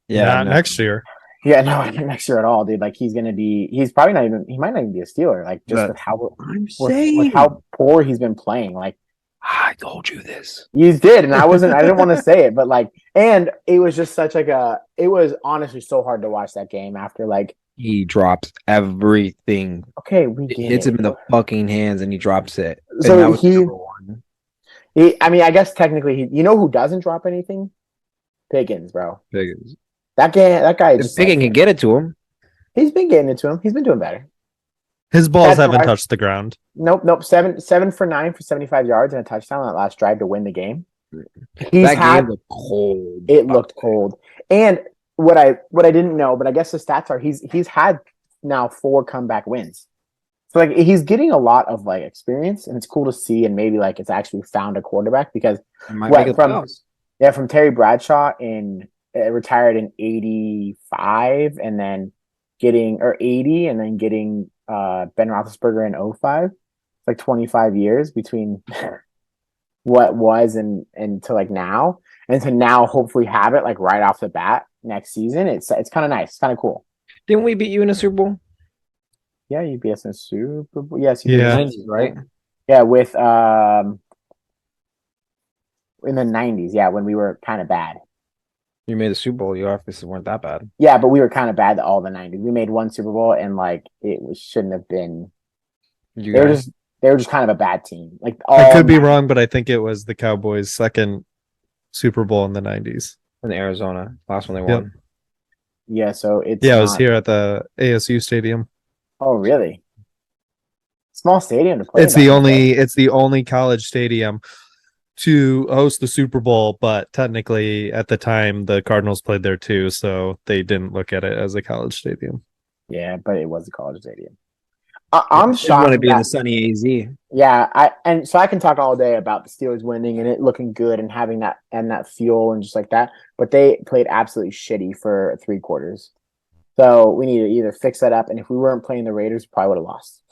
Not no. next year. Yeah, no, not next year at all, dude. Like he might not even be a Steeler, like just But with how I'm with how poor he's been playing. Like I told you this. you did, and I didn't want to say it, but like, and it was just such like it was honestly so hard to watch that game after like, He drops everything. okay, we It get hits it. him in the fucking hands, and he drops it. And So that was number one. I mean, I guess technically, you know who doesn't drop anything? Pickens, bro. Pickens. That guy If just Pickens can get it to him, he's been getting it to him. He's been doing better. His balls That's haven't right. touched the ground. Nope. 7 for 9 for 75 yards and a touchdown on that last drive to win the game. game looked cold. It looked cold. And what I didn't know, but I guess the stats are he's had now 4 comeback wins. So like he's getting a lot of like experience, and it's cool to see. And maybe like it's actually found a quarterback because It might What, make it from- playoffs. from Terry Bradshaw retired in 85 and then getting 80 and then getting Ben Roethlisberger in 05. It's like 25 years between what was and to like now, and to now hopefully have it like right off the bat next season. It's kind of nice. It's kind of cool. Didn't we beat you in a Super Bowl? Yeah, you beat us in Super Bowl. Yes, you beat Yeah. us in 90s, Super Bowl. right? Yeah, with in the 90s. Yeah, when we were kind of bad. You made the Super Bowl. You obviously weren't that bad. Yeah, but we were kind of bad all the 90s. We made one Super Bowl and like shouldn't have been. You They were guys, just kind of a bad team. Like I could be all- wrong, but I think it was the Cowboys' second Super Bowl in the 90s. in Arizona, last one they Yep. won. Yeah, so it's Yeah, it was not- here at the ASU Stadium. Oh, really? Small stadium to play. It's the only college stadium to host the Super Bowl, but technically at the time the Cardinals played there too, so they didn't look at it as a college stadium. Yeah, but it was a college stadium. I'm shocked. Want to be in the sunny AZ. Yeah, so I can talk all day about the Steelers winning and it looking good and having that fuel and just like that. But they played absolutely shitty for 3 quarters. So we need to either fix that up, and if we weren't playing the Raiders, we probably would have lost.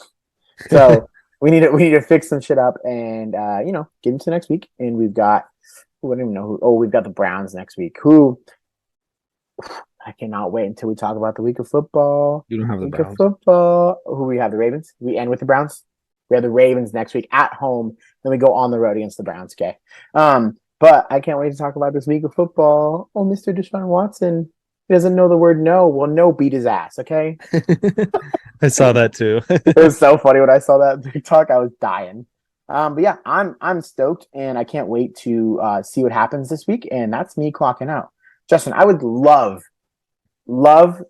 So we need to fix some shit up and get into next week. And we've got I don't even know who. Oh, we've got the Browns next week. Who I cannot wait until we talk about the week of football. You don't have the Week Browns. of football. Who we have? The Ravens. We end with the Browns. We have the Ravens next week at home. Then we go on the road against the Browns. Okay. But I can't wait to talk about this week of football. Oh, Mr. Deshaun Watson. He doesn't know the word no. Well, no beat his ass. Okay. I saw that too. It was so funny when I saw that TikTok. I was dying. But yeah, I'm stoked and I can't wait to see what happens this week. And that's me clocking out. Justin, I would love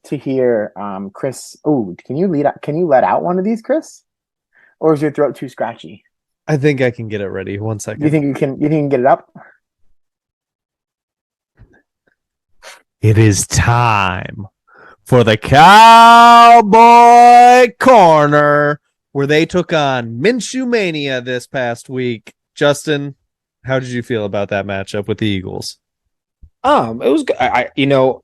to hear Chris. Oh, can you let out one of these, Chris? Or is your throat too scratchy? I think I can get it ready. 1 second. You think you can get it up? It is time for the Cowboy Corner, where they took on Minshew Mania this past week. Justin, how did you feel about that matchup with the Eagles? It was good.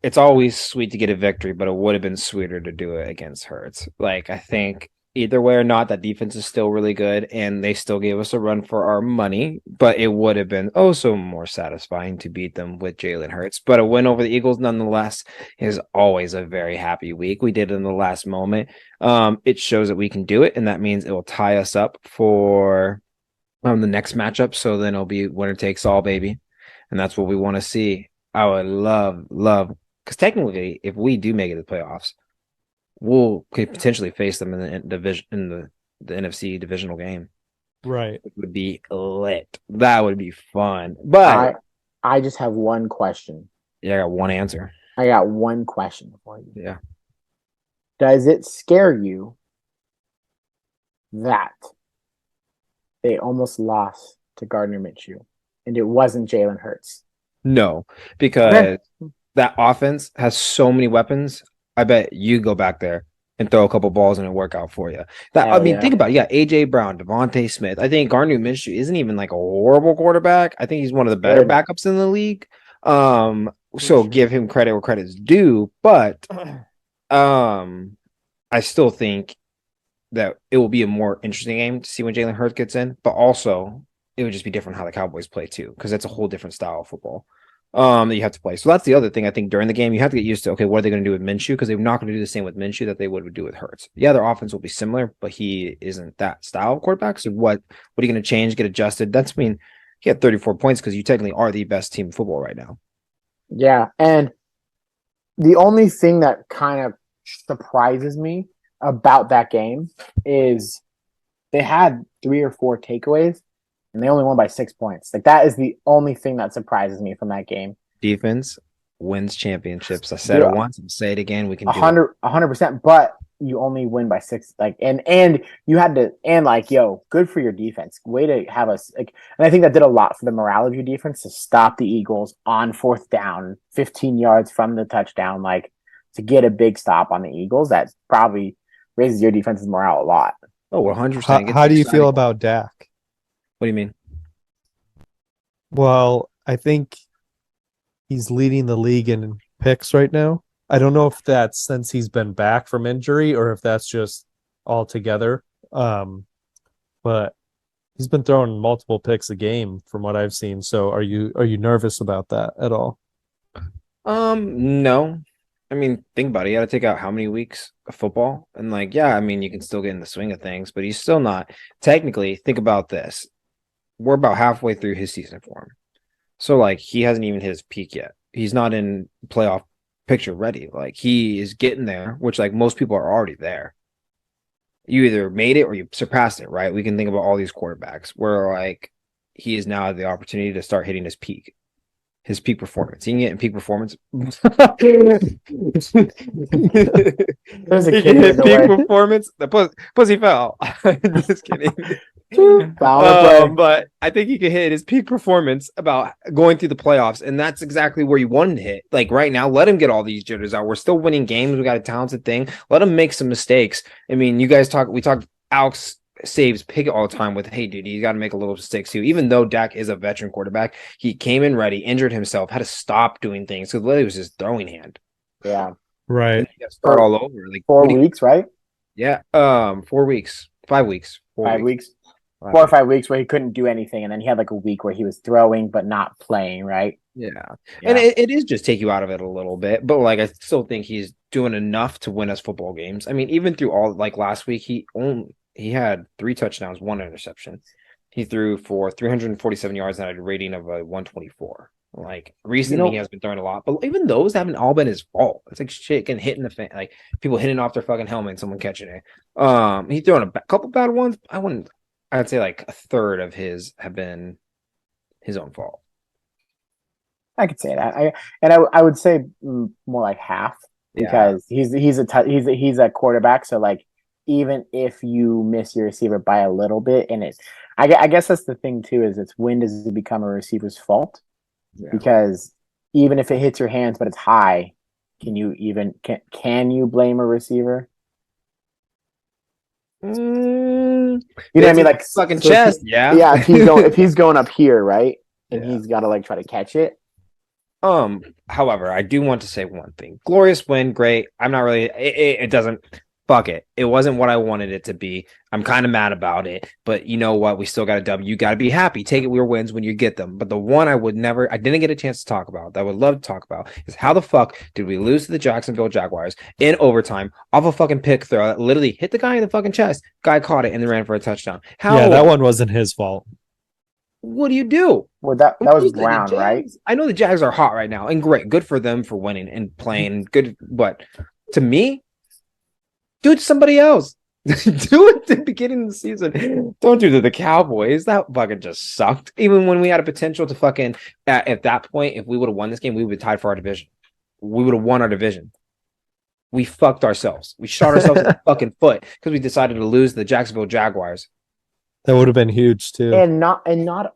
It's always sweet to get a victory, but it would have been sweeter to do it against Hurts. Like, I think either way or not, that defense is still really good, and they still gave us a run for our money. But it would have been so more satisfying to beat them with Jalen Hurts. But a win over the Eagles, nonetheless, is always a very happy week. We did it in the last moment. It shows that we can do it, and that means it will tie us up for the next matchup. So then it'll be winner takes all, baby, and that's what we want to see. I would love, because technically, if we do make it to the playoffs, could potentially face them in the division in the NFC divisional game. Right, it would be lit. That would be fun. But I just have one question. Yeah, I got one answer. I got one question for you. Yeah. Does it scare you that they almost lost to Gardner Minshew and it wasn't Jalen Hurts? No, because that offense has so many weapons. I bet you go back there and throw a couple balls and it'll work out for you. Think about it. Yeah, AJ Brown, Devontae Smith. I think Gardner Minshew isn't even like a horrible quarterback. I think he's one of the better backups in the league. So give him credit where credit's due. But I still think that it will be a more interesting game to see when Jalen Hurts gets in. But also, it would just be different how the Cowboys play too, because it's a whole different style of football that you have to play. So that's the other thing. I think during the game, you have to get used to, okay, what are they going to do with Minshew? Because they're not going to do the same with Minshew that they would do with Hurts. Yeah, their offense will be similar, but he isn't that style of quarterback. So what are you going to change, get adjusted? That's he had 34 points because you technically are the best team in football right now. Yeah, and the only thing that kind of surprises me about that game is they had 3 or 4 takeaways and they only won by 6 points. Like, that is the only thing that surprises me from that game. Defense wins championships. I said it once, I'll say it again. We can do 100%, but you only win by 6. Like, and you had to, and like, good for your defense. Way to have us like, and I think that did a lot for the morale of your defense to stop the Eagles on 4th down, 15 yards from the touchdown, like to get a big stop on the Eagles. That probably raises your defense's morale a lot. Oh, 100%. How do you feel about Dak? What do you mean? Well, I think he's leading the league in picks right now. I don't know if that's since he's been back from injury or if that's just all together. But he's been throwing multiple picks a game from what I've seen. So are you nervous about that at all? No. I mean, think about it. You got to take out how many weeks of football, and you can still get in the swing of things, but he's still not technically. Think about this. We're about halfway through his season for him. So he hasn't even hit his peak yet. He's not in playoff picture ready. He is getting there, which most people are already there. You either made it or you surpassed it, right? We can think about all these quarterbacks where he is now at the opportunity to start hitting his peak. his peak performance. He can get in peak performance. There's a He kid can in hit the peak way. performance. The pussy fell. Just kidding. Foul on the play. But I think he could hit his peak performance about going through the playoffs, and that's exactly where you want him to hit. Like right now, let him get all these jitters out. We're still winning games. We got a talented thing. Let him make some mistakes. I mean, you guys talk. We talk. Alex saves Pickett all the time with, "Hey, dude, you got to make a little mistakes too." Even though Dak is a veteran quarterback, he came in ready, injured himself, had to stop doing things because literally it was his throwing hand. Yeah, Right. And he got to start all over. Like 4 what do you- weeks, right? Yeah. 4 weeks, 5 weeks, 5 weeks. 5 4 or weeks. 5 weeks where he couldn't do anything, and then he had like a week where he was throwing but not playing, right? Yeah. Yeah. And it is just take you out of it a little bit, but like I still think he's doing enough to win us football games. I mean, even through all like last week, he had 3 touchdowns, 1 interception. He threw for 347 yards and had a rating of a 124. Like recently, he has been throwing a lot, but even those haven't all been his fault. It's like shit getting hit in the fan, like people hitting off their fucking helmet, and someone catching it. He thrown a couple bad ones. I'd say like a third of his have been his own fault. I could say that. I would say more like half Yeah. because he's a quarterback. So like even if you miss your receiver by a little bit, and I guess that's the thing too, is it's when does it become a receiver's fault? Yeah. Because even if it hits your hands but it's high, can you blame a receiver? You know what I mean? Like fucking so chest. Yeah. yeah. If he's going up here, right, and he's got to like try to catch it. However, I do want to say one thing. Glorious win, great. I'm not really. It doesn't. Fuck it. It wasn't what I wanted it to be. I'm kind of mad about it, but you know what? We still got a W. You got to be happy. Take it your wins when you get them. But the one I didn't get a chance to talk about, that I would love to talk about, is how the fuck did we lose to the Jacksonville Jaguars in overtime off a fucking pick throw that literally hit the guy in the fucking chest? Guy caught it and then ran for a touchdown. How? Yeah, that one wasn't his fault. What do you do? Well, that was Usually the Brown, right? Jags- I know the Jags are hot right now, and great, good for them for winning and playing good. But to me, do it to somebody else. Do it at the beginning of the season. Don't do it to the Cowboys. That fucking just sucked. Even when we had a potential to fucking at that point, if we would have won this game, we would have tied for our division. We would have won our division. We fucked ourselves. We shot ourselves in the fucking foot because we decided to lose the Jacksonville Jaguars. That would have been huge too. And not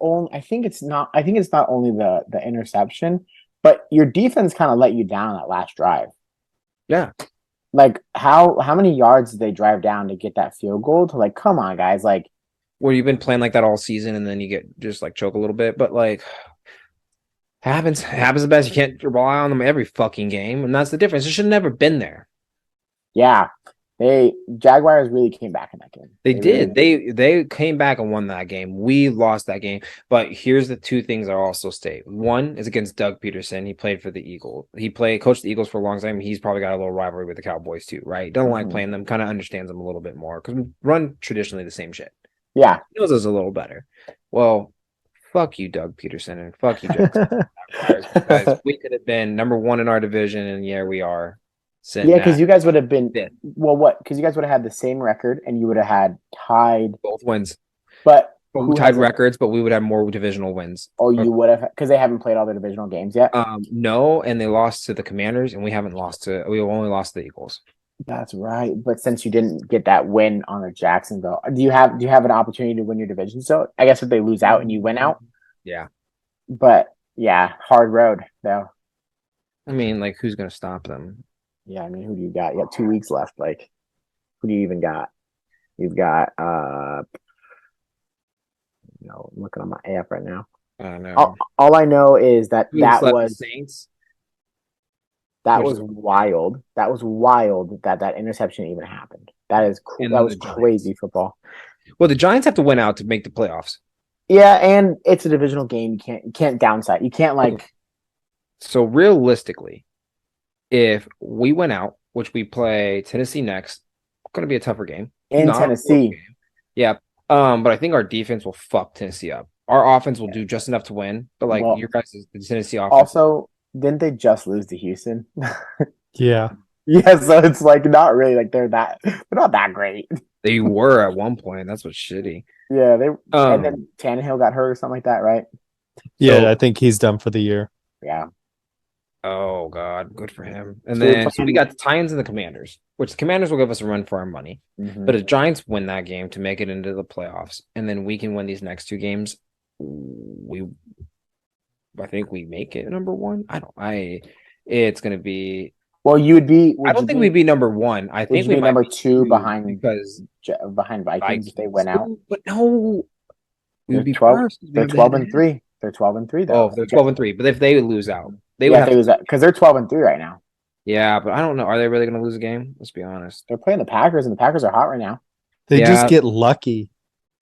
only I think it's not only the interception, but your defense kind of let you down that last drive. Yeah. Like how many yards did they drive down to get that field goal? To like, come on, guys, like Where you've been playing like that all season and then you get just like choke a little bit, but like happens the best. You can't rely on them every fucking game, and that's the difference. It should have never been there. yeah. Jaguars really came back in that game. They did. They came back and won that game. We lost that game. But here's the two things I also state. One is against Doug Peterson. He played for the Eagles. Coached the Eagles for a long time. He's probably got a little rivalry with the Cowboys too, right? Doesn't like playing them, kind of understands them a little bit more because we run traditionally the same shit. Yeah. He knows us a little better. Well, fuck you, Doug Peterson, and fuck you, Jackson. Because we could have been number 1 in our division, and here we are. Yeah, because you guys would have been fifth. because you guys would have had the same record and you would have had tied Both wins. But we tied records, but we would have more divisional wins. Oh, you would have, because they haven't played all their divisional games yet. No, and they lost to the Commanders, and we only lost to the Eagles. That's right. But since you didn't get that win on the Jacksonville, do you have an opportunity to win your division? So I guess if they lose out and you win out, yeah. But yeah, hard road though. I mean, like, who's gonna stop them? Yeah, I mean, who do you got? You got 2 weeks left. Like, who do you even got? You've got I'm looking on my app right now. I don't know. All I know is that was Saints. That was wild. That was wild that interception even happened. That is cool. That was crazy football. Well, the Giants have to win out to make the playoffs. Yeah, and it's a divisional game. You can't downside. You can't like. So realistically, if we went out, which we play Tennessee next, going to be a tougher game in Tennessee. Yeah, but I think our defense will fuck Tennessee up. Our offense will do just enough to win, but like your guys' the Tennessee offense. Also, didn't they just lose to Houston? Yeah. Yeah, so it's like not really like they're not that great. They were at one point. That's what's shitty. Yeah, and then Tannehill got hurt or something like that, right? Yeah, I think he's done for the year. Yeah. Oh God, good for him. And So we're then so we playing. got the Titans and the Commanders, which the Commanders will give us a run for our money. Mhm. But if Giants win that game to make it into the playoffs, and then we can win these next two games, I think we make it number one. It's gonna be. Well, you would be. I don't think we'd be number one. I Would think you we be might number be two two behind because behind Vikings if they Vikings. win out? But no, we They're would be 12. first. We They're have the 12 and head-to-head. 3. They're 12 and 3 Oh, though. they're 12-3. But if they lose out, they would Yeah, if have they to. lose that because they're 12 and 3 right now. Yeah, but I don't know. Are they really going to lose a game? Let's be honest. They're playing the Packers, and the Packers are hot right now. They just Yeah. get lucky.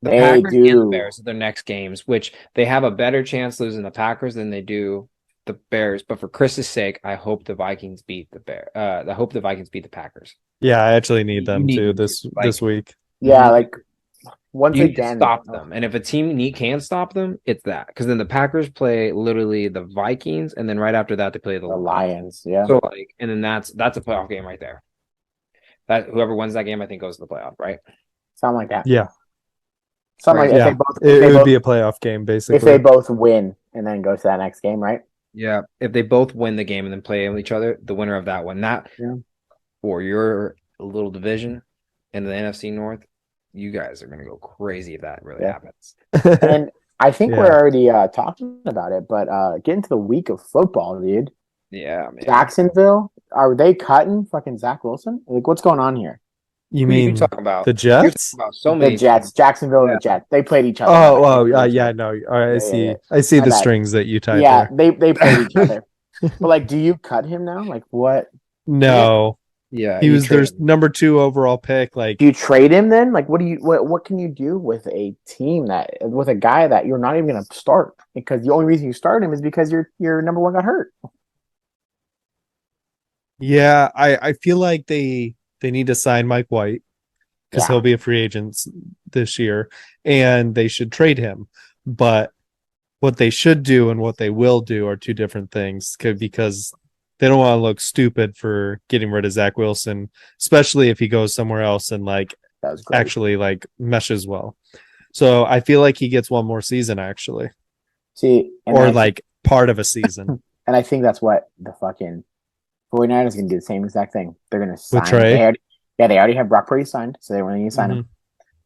The They Packers and the do. Bears are their next games, which they have a better chance losing the Packers than they do the Bears. But for Chris's sake, I hope the Vikings beat the Bear. I hope the Vikings beat the Packers. Yeah, I actually need You them need too them this to, this week. Yeah, Mhm. like once You need to again, stop them. And if a team can't stop them, it's that. Because then the Packers play literally the Vikings, and then right after that they play the the Lions. Lions. Yeah, So and then that's a playoff game right there. That whoever wins that game, I think goes to the playoff, right? something like that. Yeah, Something Right. like yeah. if they both, It would be a playoff game basically. if they both win and then go to that next game, right? Yeah. If they both win the game and then play each other, the winner of that one, Yeah. for your little division in the NFC North, you guys are gonna go crazy if that really Yeah. happens. And I think Yeah. we're already talking about it, but get into the week of football, dude. Yeah, man. Jacksonville, are they cutting fucking Zach Wilson? Like, what's going on here? You Who are you mean talking about? the You're Jets? talking about so many The Jets, Jacksonville, and Yeah. the Jets. They played each other. Oh, My well, bad. yeah, no. All right, I Yeah, see. yeah. I see My the bad. strings that you tied Yeah, there. they played each other. But like, do you cut him now? Like, what? No, Yeah, he you was their traded him. number 2 overall pick. Like, Do you trade him then? Like, what can you do with a team with a guy that you're not even going to start because the only reason you start him is because your number one got hurt. yeah, I feel like they need to sign Mike White because Yeah. he'll be a free agent this year, and they should trade him. But what they should do and what they will do are two different things because they don't want to look stupid for getting rid of Zach Wilson, especially if he goes somewhere else and like That was great. actually like meshes well. So I feel like he gets one more season actually, See, or like part of a season and I think that's what the fucking 49ers are going to do the same exact thing. They're going to sign. with Trey. They already have Brock Purdy signed, so they don't really need to sign him.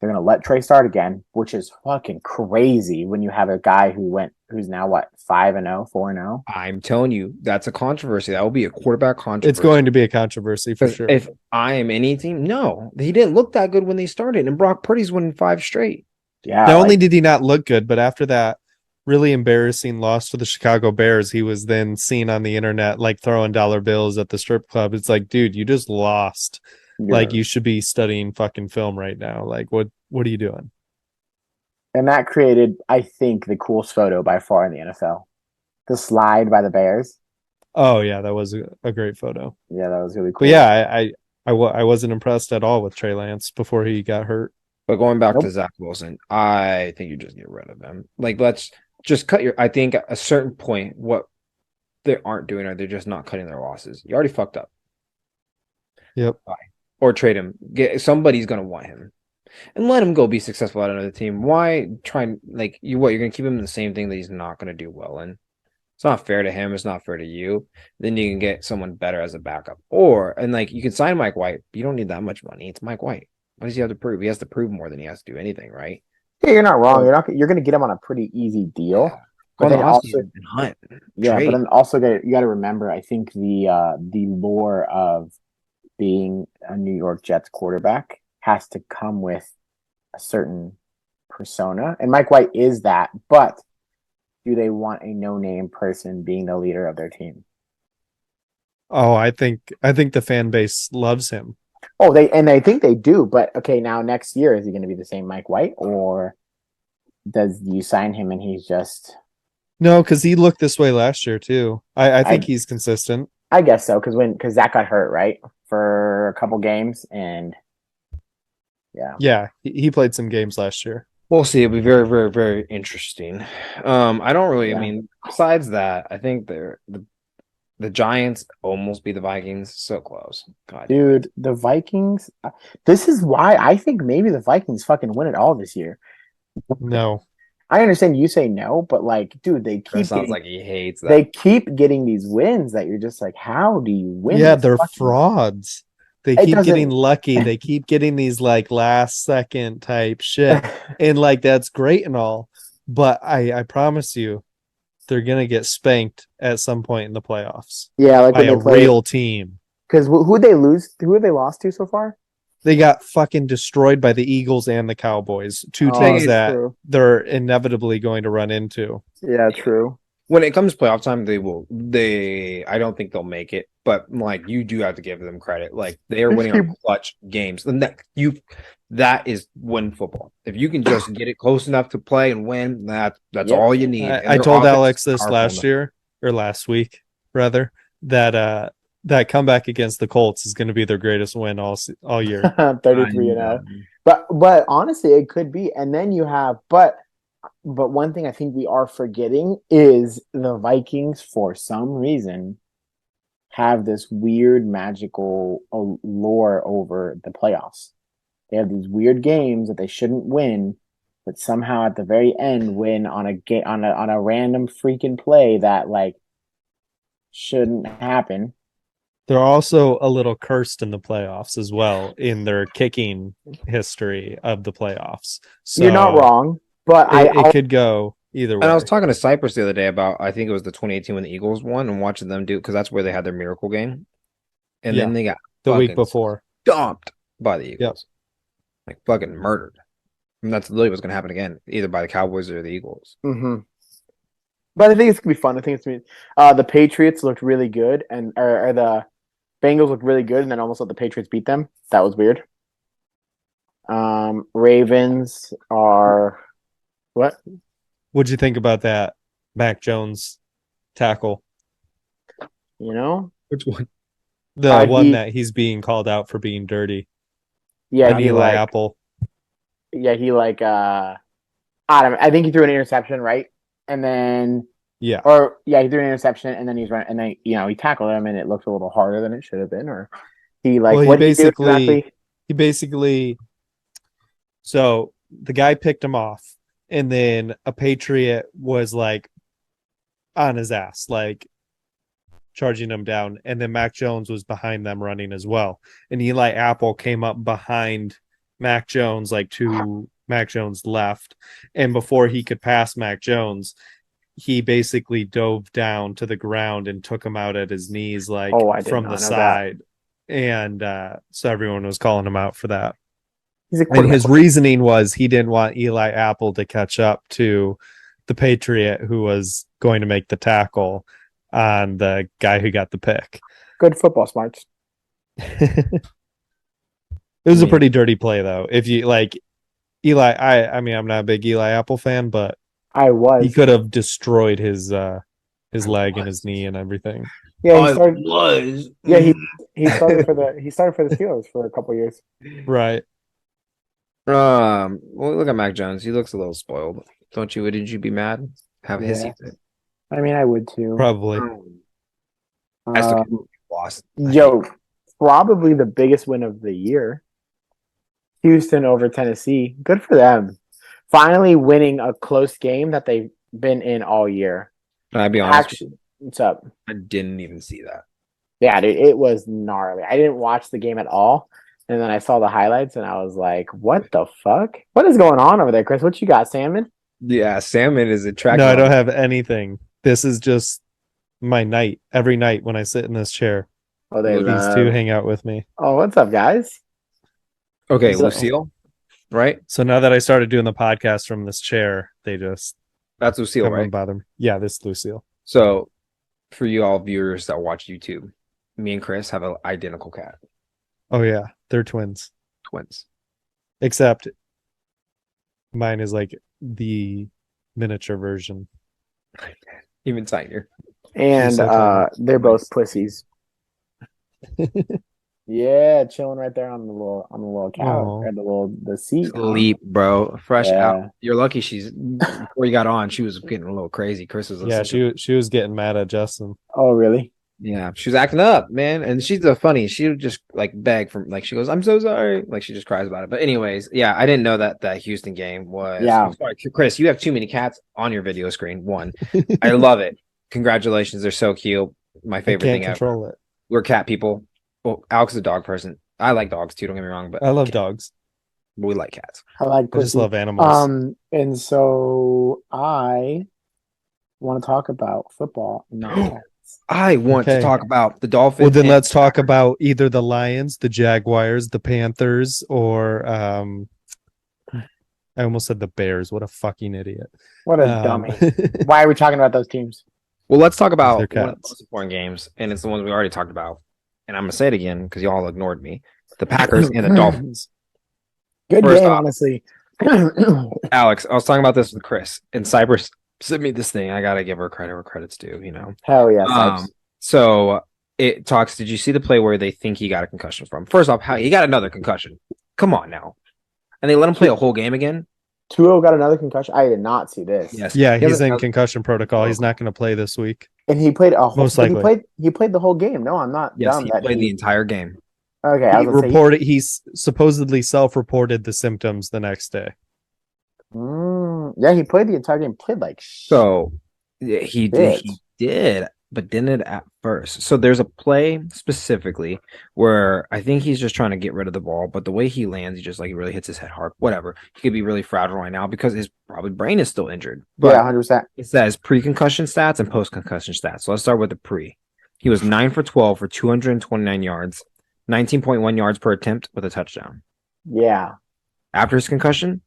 They're going to let Trey start again, which is fucking crazy when you have a guy who's now what 5-0, 4-0. I'm telling you, that's a controversy. That will be a quarterback controversy. It's going to be a controversy for sure. If I am any team, no, he didn't look that good when they started, and Brock Purdy's winning 5 straight. Yeah, Not only did he not look good, but after that really embarrassing loss to the Chicago Bears, he was then seen on the internet like throwing dollar bills at the strip club. It's like, dude, you just lost. Like, you should be studying fucking film right now. Like, what are you doing? and that created, I think, the coolest photo by far in the NFL. The slide by the Bears. Oh yeah, that was a great photo. Yeah, that was really cool. But yeah, I wasn't impressed at all with Trey Lance before he got hurt. But going back Nope. to Zach Wilson, I think you just get rid of him. Like, let's just cut I think at a certain point, what they aren't doing are they're just not cutting their losses. You already fucked up. Yep. Or trade him. Somebody's gonna want him. And let him go be successful at another team. Why try and you're gonna keep him in the same thing that he's not gonna do well in? It's not fair to him, it's not fair to you. Then you can get someone better as a backup. You can sign Mike White. You don't need that much money. It's Mike White. What does he have to prove? He has to prove more than he has to do anything, right? Yeah, you're not wrong. You're going to get him on a pretty easy deal. Go But on the then offseason also, and hunt. yeah, Trade. but then also you got to remember, I think the lore of being a New York Jets quarterback has to come with a certain persona, and Mike White is that. But do they want a no-name person being the leader of their team? Oh, I think the fan base loves him. Oh, they think they do, but okay, now next year is he going to be the same Mike White, or does you sign him and he's just? No, because he looked this way last year too. I think he's consistent. I guess so, because Zach got hurt right for a couple games, and Yeah, he played some games last year. We'll see. It'll be very, very, very interesting. I don't really. Yeah. I mean, besides that, I think the Giants almost beat the Vikings. So close. God. dude, the Vikings. This is why I think maybe the Vikings fucking win it all this year. No, I understand you say no, but like, dude, they Chris keep sounds getting, like he hates they that. keep getting these wins that you're just like, how do you win Yeah, this they're fucking? frauds. They It keep getting doesn't. lucky. They keep getting these like last second type shit. And like that's great and all, but I promise you they're gonna get spanked at some point in the playoffs Yeah, like by when a they play, real team. because who they lose? Who have they lost to so far? They got fucking destroyed by the Eagles and the Cowboys, two Oh, teams Thing is, that true. they're inevitably going to run into. Yeah, true. when it comes to playoff time, they will. I don't think they'll make it, but like you do have to give them credit. Like they are Just winning keep- on clutch games, and that is win football. If you can just get it close enough to play and win, that's Yep. all you need. And I their told offense Alex is this powerful last enough. year or last week rather that that comeback against the Colts is going to be their greatest win all year. 33 and 0. But honestly, it could be. And then you have but one thing I think we are forgetting is the Vikings for some reason have this weird magical lore over the playoffs. They have these weird games that they shouldn't win, but somehow at the very end win on a random freaking play that like shouldn't happen. They're also a little cursed in the playoffs as well in their kicking history of the playoffs. So You're not wrong, but it could go either way. And I was talking to Cypress the other day about I think it was the 2018 when the Eagles won and watching them do because that's where they had their miracle game, and Yeah. then they got the week fucking before. stomped by the Eagles, like fucking murdered. And that's literally what's going to happen again, either by the Cowboys or the Eagles. Mm-hmm. But I think it's gonna be fun. I think it's gonna be, the Patriots looked really good, and or the Bengals looked really good, and then almost let the Patriots beat them. That was weird. Ravens are what? What'd you think about that Mac Jones tackle? You know? Which one? The one he- that he's being called out for being dirty. Yeah, on he Eli like Apple. I don't know, I think he threw an interception, right? And then Yeah. he threw an interception, and then he's run, and then he tackled him, and it looked a little harder than it should have been, or he like Well, he what did he do basically- exactly? He basically so the guy picked him off and then a Patriot was like on his ass, like charging him down, and then Mac Jones was behind them running as well. And Eli Apple came up behind Mac Jones, like to Mac Jones left. And before he could pass Mac Jones, he basically dove down to the ground and took him out at his knees, like Oh, I did from not the know that. side. And so everyone was calling him out for that. He's a And his quarterback. reasoning was he didn't want Eli Apple to catch up to the Patriot who was going to make the tackle on the guy who got the pick. Good football smarts. It was a pretty dirty play though. If you like Eli, I mean I'm not a big Eli Apple fan, but I was. he could have destroyed his leg and his knee and everything. Yeah, he started. was. Yeah, he started for the Steelers for a couple years. Right. Well, look at Mac Jones. He looks a little spoiled, don't you? Did you be mad? Have his Yeah. I mean, I would too. Probably. I still can't lost. Yo, probably the biggest win of the year. Houston over Tennessee. Good for them. Finally winning a close game that they've been in all year. Can I be honest? Actually, what's up? I didn't even see that. Yeah, dude, it was gnarly. I didn't watch the game at all. And then I saw the highlights and I was like, what the fuck? What is going on over there, Chris? What you got, salmon? Yeah, salmon is attractive. No, I don't have anything. This is just my night. Every night when I sit in this chair, Oh, these two hang out with me. Oh, what's up, guys? Okay, So- Lucille, right? So now that I started doing the podcast from this chair, they just That's Lucille, come right? and bother me. Yeah, this is Lucille. So, for you all viewers that watch YouTube, me and Chris have an identical cat, Oh yeah, they're twins. twins. Except mine is like the miniature version. Even tinier. And so tiny. they're both pussies. Yeah, chilling right there on the little couch Aw. or the seat. Sleep, bro. Fresh Yeah. out. You're lucky she's before you got on, she was getting a little crazy. Chris was Yeah, she was getting mad at Justin. Oh, really? Yeah, she was acting up, man, and she's a funny. She would just like beg from like she goes, "I'm so sorry," like she just cries about it. But anyways, yeah, I didn't know that Houston game was. Yeah. I'm sorry, Chris, you have too many cats on your video screen. One, I love it. Congratulations, they're so cute. My I favorite can't thing ever. control it. We're cat people. Well, Alex is a dog person. I like dogs too. Don't get me wrong, but I love dogs. we like cats. I like I just pussy. love animals. And so I want to talk about football, not cats. I want to Okay. talk about the Dolphins. Well, then and let's talk Packers. about either the Lions, the Jaguars, the Panthers, or I almost said the Bears. What a fucking idiot. What a dummy. Why are we talking about those teams? Well, let's talk about They're one of the cats. most important games, and it's the ones we already talked about. And I'm gonna say it again because y'all ignored me. The Packers and the Dolphins. Good First game, off- honestly. Alex, I was talking about this with Chris, and Cypress sent me this thing. I gotta give her credit where credit's due, you know. Hell yeah, Sipes. So it talks. Did you see the play where they think he got a concussion from? First off, how he got another concussion? Come on now, and they let him play a whole game again. Tua got another concussion. I did not see this. Yes, Yeah, He has he's in another- concussion protocol. He's not going to play this week. And he played a whole. Most but likely. He played the whole game. No, I'm not Yes, dumb. he That played the entire game. Okay, I He was gonna say, reported. He's supposedly self-reported the symptoms the next day. yeah, he played the entire game. Played like So yeah, he did. Shit. He did, but didn't at first. So there's a play specifically where I think he's just trying to get rid of the ball, but the way he lands, he really hits his head hard. Whatever. He could be really fragile right now because his probably brain is still injured. But yeah, 100%. it says pre-concussion stats and post-concussion stats. So let's start with the pre. He was 9 for 12 for 229 yards, 19.1 yards per attempt with a touchdown. Yeah, After his concussion,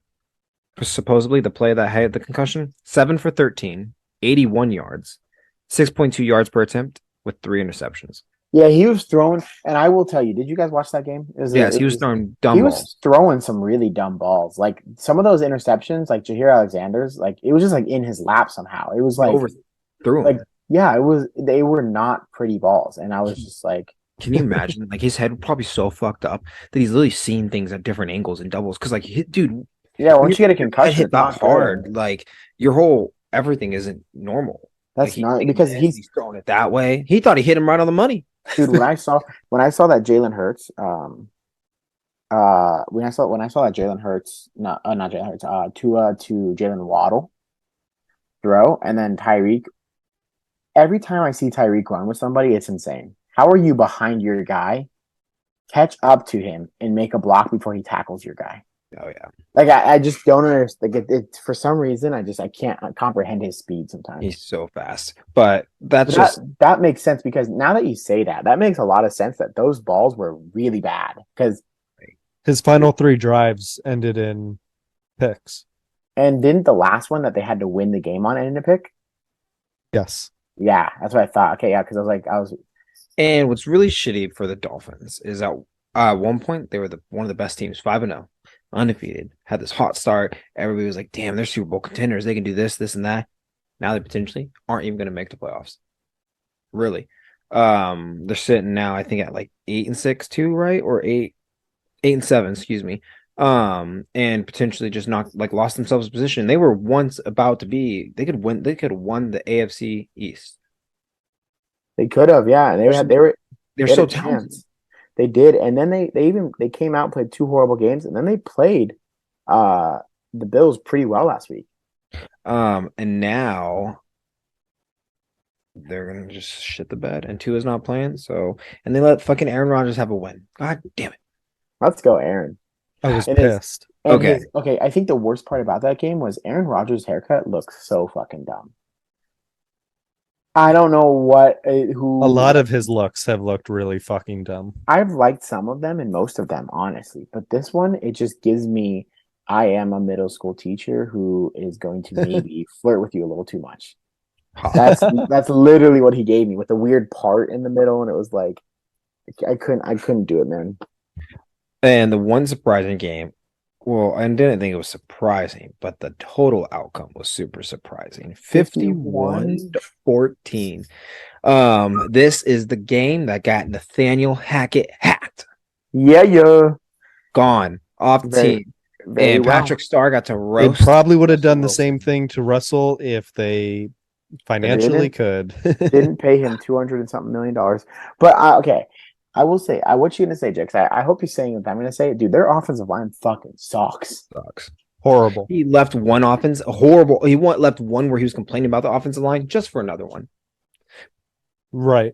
supposedly the play that had the concussion, 7 for 13, 81 yards, 6.2 yards per attempt with 3 interceptions. yeah, he was throwing. And I will tell you, did you guys watch that game? Yes, he was throwing dumb He balls. was throwing some really dumb balls. Like some of those interceptions, like Jaheir Alexander's, like it was just like in his lap somehow. It was like, Overthrew him. like yeah, it was. They were not pretty balls, and I was just like, Can you imagine? Like his head would probably so fucked up that he's literally seeing things at different angles and doubles. Because like, dude, yeah. Once you get a I concussion, hit it's not that good. hard. Like your whole everything isn't normal. That's Like, not taking because this, he's throwing it that way. He thought he hit him right on the money. dude. When I saw that Jalen Hurts, when I saw that Jalen Hurts, not Jalen Hurts, Tua to Jalen Waddle throw, and then Tyreek. Every time I see Tyreek run with somebody, it's insane. How are you behind your guy, catch up to him, and make a block before he tackles your guy? Oh yeah, Like I just don't understand. Like it for some reason, I can't comprehend his speed sometimes. he's so fast. But that's But just that makes sense because now that you say that, that makes a lot of sense that those balls were really bad because. His final 3 drives ended in picks. And didn't the last one that they had to win the game on end in a pick? Yes. Yeah, that's what I thought. Okay, yeah, because I was And what's really shitty for the Dolphins is that at one point they were one of the best teams, 5-0, undefeated, had this hot start. Everybody was like, "Damn, they're Super Bowl contenders. They can do this, this, and that." Now they potentially aren't even going to make the playoffs. Really, they're sitting now, I think, at like 8-6 too, right? Or 8-7, excuse me. And potentially just lost themselves a position. They were once about to be. They could win. They could have won the AFC East. they could have, yeah. They They're had so a talented. chance. They did, and then they came out and played 2 horrible games, and then they played the Bills pretty well last week. And now they're gonna just shit the bed, and Tua's not playing. So, and they let fucking Aaron Rodgers have a win. God damn it! Let's go, Aaron. I was It is. pissed. And Okay. okay. I think the worst part about that game was Aaron Rodgers' haircut looks so fucking dumb. I don't know who. A lot of his looks have looked really fucking dumb. I've liked some of them and most of them, honestly. But this one, it just gives me. I am a middle school teacher who is going to maybe flirt with you a little too much. That's literally what he gave me with the weird part in the middle, and it was like I couldn't do it, man. And the one surprising game, well, I didn't think it was surprising, but the total outcome was super surprising. 51-14. This is the game that got Nathaniel Hackett hacked. Yeah. Gone off the team. Very And well. Patrick Starr got to They roast. probably would have done the Russell same thing to Russell if they financially could. Didn't pay him 200 and something million dollars. But okay, I will say, what you gonna say, Jix? I hope you're saying it. I'm gonna say it, dude. Their offensive line fucking sucks. Sucks. Horrible. He left one offense horrible. Left one where he was complaining about the offensive line just for another one. Right.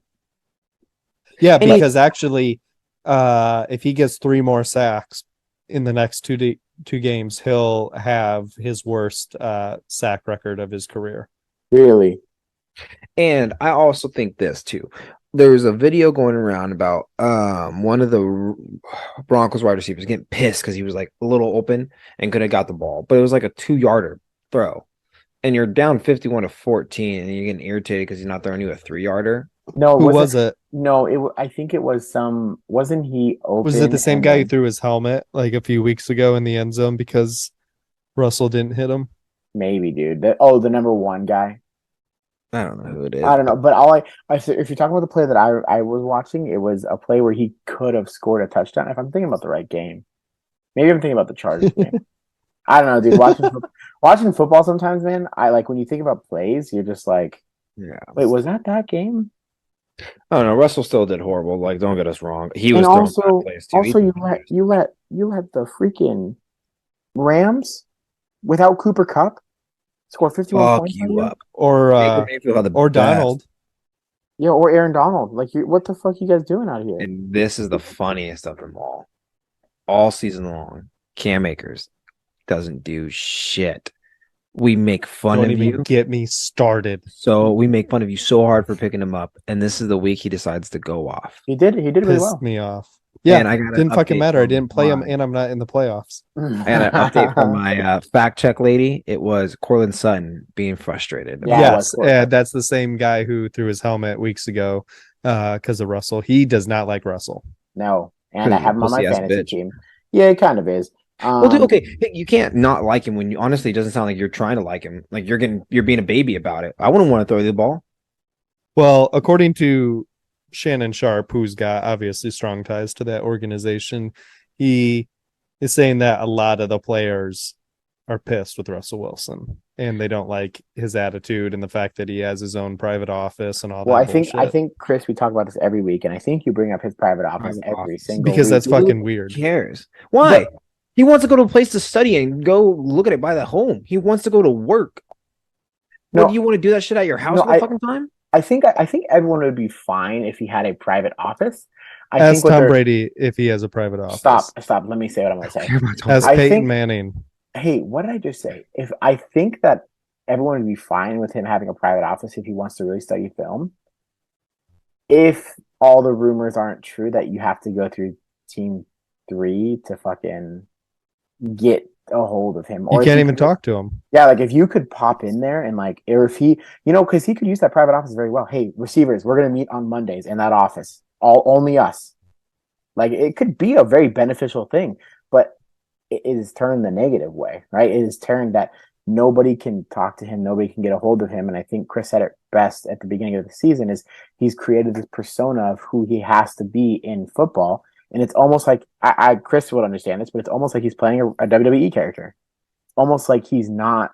Yeah, And because actually, if he gets 3 more sacks in the next two games, he'll have his worst sack record of his career. Really? And I also think this too. There's a video going around about one of the Broncos wide receivers getting pissed because he was like a little open and could have got the ball, but it was like a 2-yarder throw, and you're down 51-14, and you're getting irritated because he's not throwing you a 3-yarder. No, Who was it? No, I think it was some. Wasn't he open? Was it the same guy who threw his helmet like a few weeks ago in the end zone because Russell didn't hit him? Maybe, dude. The number 1 guy. I don't know who it is. I don't know, but if you're talking about the play that I was watching, it was a play where he could have scored a touchdown. If I'm thinking about the right game, maybe I'm thinking about the Chargers game. I don't know, dude. Watching football sometimes, man. I like when you think about plays, you're just like, Yeah. wait, was that game? I don't know. Russell still did horrible. Like, don't get us wrong. He was And throwing also, bad plays too. also you let the freaking Rams without Cooper Kupp score 51 fuck points on you you? up. Or Baker Mayfield had the or best. Donald. Yeah, or Aaron Donald. Like, what the fuck you guys doing out here? And this is the funniest of them all. All season long, Cam Akers doesn't do shit. We make fun Don't of even you. get me started. So we make fun of you so hard for picking him up, and this is the week he decides to go off. He did really Pissed well. me off. Yeah, And I got an didn't fucking update matter. I from didn't play him, my- and I'm not in the playoffs. I got an update from my fact check lady. It was Cortland Sutton being frustrated. Yeah, it yes, was Cortland. that's the same guy who threw his helmet weeks ago because of Russell. He does not like Russell. No, and I have him on my Pussy-ass fantasy bitch. team. Yeah, it kind of is. Well, dude, okay, you can't not like him when you honestly it doesn't sound like you're trying to like him. Like you're being a baby about it. I wouldn't want to throw you the ball. Well, according to Shannon Sharp, who's got obviously strong ties to that organization, he is saying that a lot of the players are pissed with Russell Wilson and they don't like his attitude and the fact that he has his own private office and all Well, that. I think Chris, we talk about this every week, and I think you bring up his private office Private every office. single because week. that's Who fucking weird. cares? Why? He wants to go to a place to study and go look at it by the home. He wants to go to work. No, What, do you want to do that shit at your house No, all the fucking time? I think everyone would be fine if he had a private office. I Ask think what Tom they're- Brady if he has a private office. Stop. Let me say what I'm going to say. Ask I Peyton think- Manning. Hey, what did I just say? If I think that everyone would be fine with him having a private office if he wants to really study film, if all the rumors aren't true that you have to go through Team 3 to fucking get a hold of him, You if can't even could- talk to him. Yeah, like if you could pop in there and like, or if he, because he could use that private office very well. Hey, receivers, we're gonna meet on Mondays in that office. Only us. Like it could be a very beneficial thing, but it is turned the negative way, right? It is turned that nobody can talk to him, nobody can get a hold of him. And I think Chris said it best at the beginning of the season is he's created this persona of who he has to be in football. And it's almost like Chris would understand this, but it's almost like he's playing a WWE character. Almost like he's not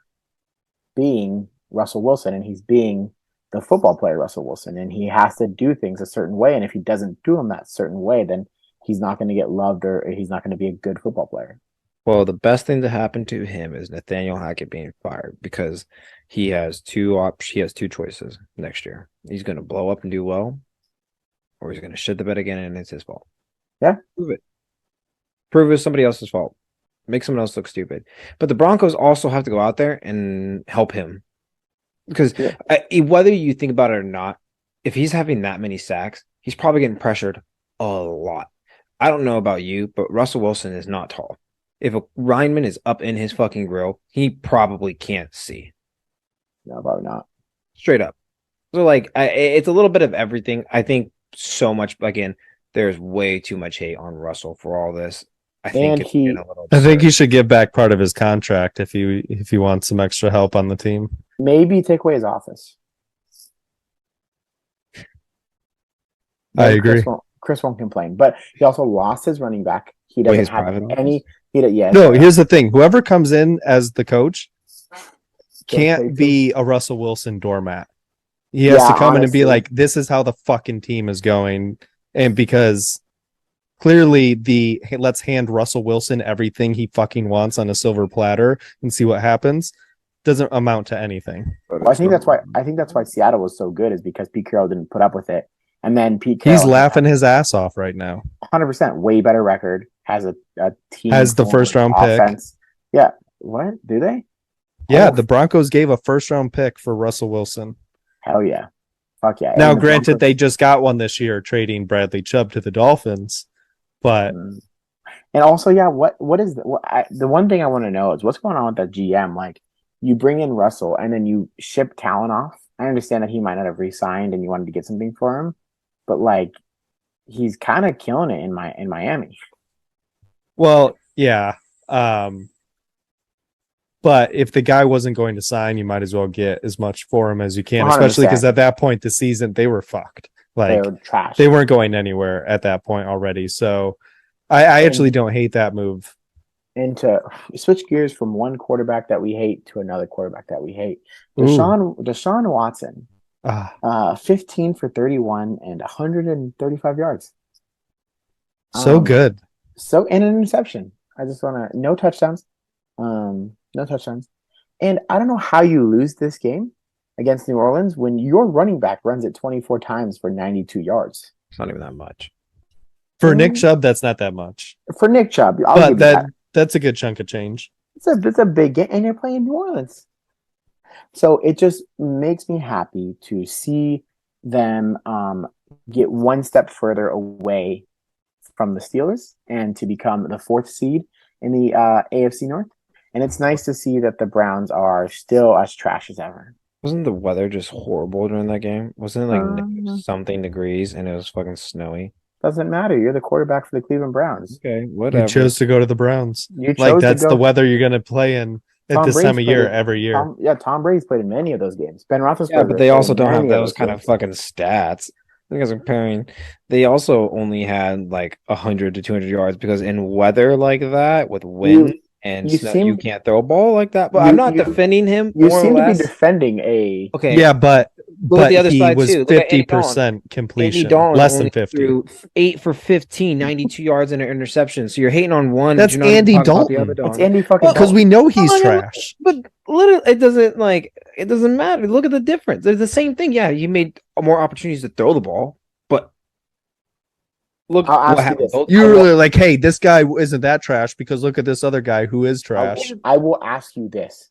being Russell Wilson and he's being the football player Russell Wilson, and he has to do things a certain way. And if he doesn't do them that certain way, then he's not going to get loved or he's not going to be a good football player. Well, the best thing to happen to him is Nathaniel Hackett being fired because he has two choices next year. He's going to blow up and do well, or he's going to shit the bed again and it's his fault. Yeah. Prove it. Prove it's somebody else's fault. Make someone else look stupid. But the Broncos also have to go out there and help him. Because whether you think about it or not, if he's having that many sacks, he's probably getting pressured a lot. I don't know about you, but Russell Wilson is not tall. If a lineman is up in his fucking grill, he probably can't see. No, probably not. Straight up. So, like, it's a little bit of everything. I think so much, again, there's way too much hate on Russell for all this. I think And it's getting a little I think absurd. he should give back part of his contract if he wants some extra help on the team. Maybe take away his office. I agree. Chris won't complain, but he also lost his running back. He Wait, doesn't his have private any. Yeah. No, here's the thing. Whoever comes in as the coach Can't can't be a Russell Wilson doormat. He has Yeah, to come in and be honestly. like, this is how the fucking team is going. And because clearly the hey, let's hand Russell Wilson everything he fucking wants on a silver platter and see what happens doesn't amount to anything. Well, I think that's why Seattle was so good is because Pete Carroll didn't put up with it, and then Pete He's Carroll laughing his ass off right now. 100% way better record, has a team Has the first round pick. offense. Yeah, what do they? Yeah, Oh, the Broncos gave a first round pick for Russell Wilson. hell yeah, fuck yeah. Now, And the granted, Broncos- they just got one this year trading Bradley Chubb to the Dolphins, but And also, yeah, what is the one thing I want to know is what's going on with that GM? Like, you bring in Russell and then you ship Talon off. I understand that he might not have re-signed and you wanted to get something for him, but like, he's kind of killing it in Miami. well, yeah. But if the guy wasn't going to sign, you might as well get as much for him as you can, especially 100%. because at that point the season they were fucked. Like They're trash. they weren't going anywhere at that point already. So I actually don't hate that move. And to switch gears from one quarterback that we hate to another quarterback that we hate, Ooh. Deshaun Watson, Ah, 15 for 31 and 135 yards. so good. So, and an interception. I just want to, no touchdowns. No touchdowns. And I don't know how you lose this game against New Orleans when your running back runs it 24 times for 92 yards. It's not even that much. For Nick Chubb, that's not that much. For Nick Chubb, I'll But give you that. that's a good chunk of change. It's a big game, and you're playing New Orleans. So it just makes me happy to see them get one step further away from the Steelers and to become the 4th seed in the AFC North. And it's nice to see that the Browns are still as trash as ever. Wasn't the weather just horrible during that game? Wasn't it like Um, something degrees and it was fucking snowy? Doesn't matter. You're the quarterback for the Cleveland Browns. Okay, You whatever. chose to go to the Browns. You chose Like to that's go. the weather you're gonna play in at Tom this time of Brady's year played it. every year. Tom Brady's played in many of those games. Ben Roethlisberger. Yeah, but they also played in don't have many of those kind of games. fucking stats. I think I was comparing. They also only had like 100 to 200 yards because in weather like that with wind and you snow, seem- you can't throw a ball like that. But you- I'm not you- defending him. You more or seem to be less. defending a. Okay, Yeah, but Look at the other he side, was too. Look at Andy 50% Andy completion, Dalton less than only 50. threw 8 for 15, 92 yards and an interception. So you're hating on one. That's but you're not Andy talking about the Dalton. other It's Dalton. Andy fucking. Because we know he's Oh, yeah, trash. But literally, it doesn't matter. Look at the difference. They're the same thing. Yeah, you made more opportunities to throw the ball, but look I'll ask what you happened. this. You're really like, hey, this guy isn't that trash because look at this other guy who is trash. I will ask you this: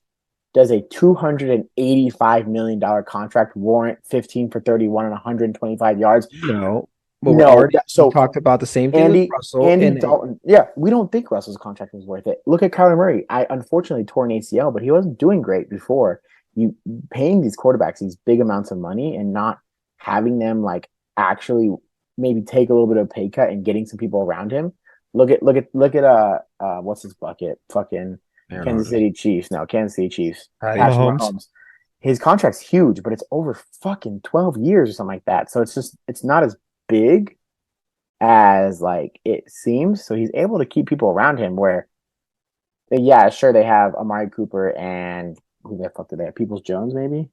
does a $285 million contract warrant 15 for 31 and 125 yards? No, but No, we already so talked about the same thing Andy, with Russell. Andy and Dalton. Yeah, we don't think Russell's contract was worth it. Look at Kyler Murray. I unfortunately tore an ACL, but he wasn't doing great before. You paying these quarterbacks these big amounts of money and not having them like actually maybe take a little bit of pay cut and getting some people around him. Look at what's his bucket? Fucking Aaron Kansas City Chiefs. No, Kansas City Chiefs. Patty Patrick Mahomes. Mahomes. His contract's huge, but it's over fucking 12 years or something like that. So it's not as big as like it seems. So he's able to keep people around him where yeah, sure they have Amari Cooper and who the fuck do they have? Peoples Jones, maybe?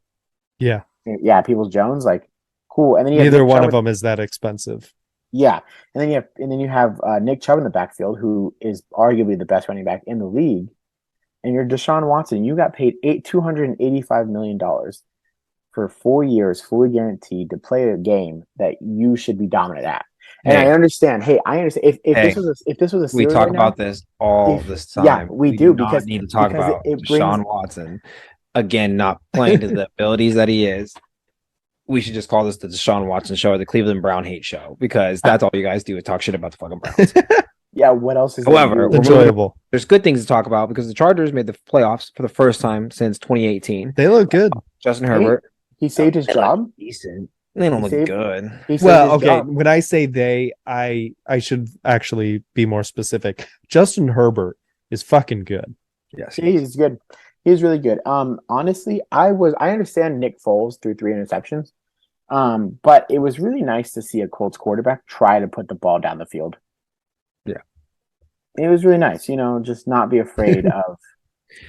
Yeah. Yeah, Peoples Jones, like cool. And then you have Neither Nick one Chubb of them is that expensive. Yeah. And then you have Nick Chubb in the backfield, who is arguably the best running back in the league. And you're Deshaun Watson. You got paid $285 million for 4 years, fully guaranteed to play a game that you should be dominant at. And Hey. I understand. Hey, I understand. If Hey. this was a We Steelers talk right about now, this all if- this time. yeah, we do, not because- need to talk because about it Deshaun brings- Watson again, not playing to the abilities that he is. We should just call this the Deshaun Watson show or the Cleveland Brown hate show because that's all you guys do is talk shit about the fucking Browns. yeah, what else is there to However, do? we're moving- Enjoyable. There's good things to talk about because the Chargers made the playoffs for the first time since 2018. They look good. Justin Herbert, He saved his they look job. decent. They don't He look saved- good. He saved Well, his okay. job. When I say they, I should actually be more specific. Justin Herbert is fucking good. Yes. He's good. He's really good. Honestly, I understand Nick Foles threw 3 interceptions. But it was really nice to see a Colts quarterback try to put the ball down the field. Yeah. It was really nice, just not be afraid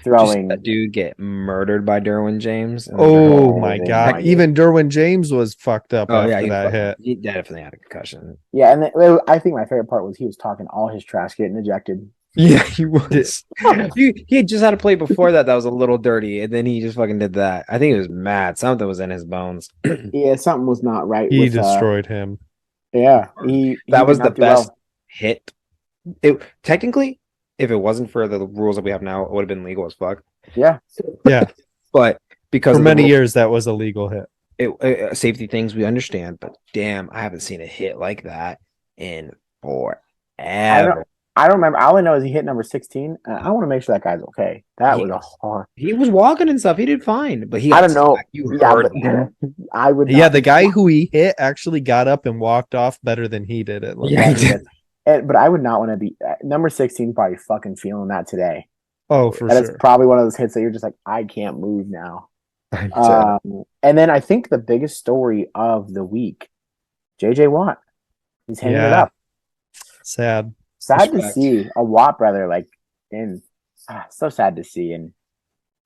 throwing. That dude get murdered by Derwin James. Oh my Oh god! my Even Derwin James was fucked up Oh yeah, after that hit. he definitely had a concussion. Yeah, and I think my favorite part was he was talking all his trash getting ejected. Yeah, he was. He had just had a play before that was a little dirty, and then he just fucking did that. I think he was mad. Something was in his bones. Yeah, something was not right. He with, destroyed him. Yeah, he That was did the not do best well. hit. It technically, if it wasn't for the rules that we have now, it would have been legal as fuck. Yeah, Yeah, But because for of the many rule- years that was a legal hit. safety things we understand, but damn, I haven't seen a hit like that in forever. I don't remember. All I know is he hit number 16. I want to make sure that guy's okay. That was a hard. He was walking and stuff. He did fine, but he. I don't know. You Yeah, heard but that. I would. Yeah, not- the guy who he hit actually got up and walked off better than he did. It looked Yeah, like. he did. But I would not want to be number 16. Probably fucking feeling that today. Oh, for That is sure. probably one of those hits that you're just like, I can't move now. And then I think the biggest story of the week, JJ Watt. He's hanging it Yeah. up. Sad. Sad Respect. to see a Watt brother so sad to see. And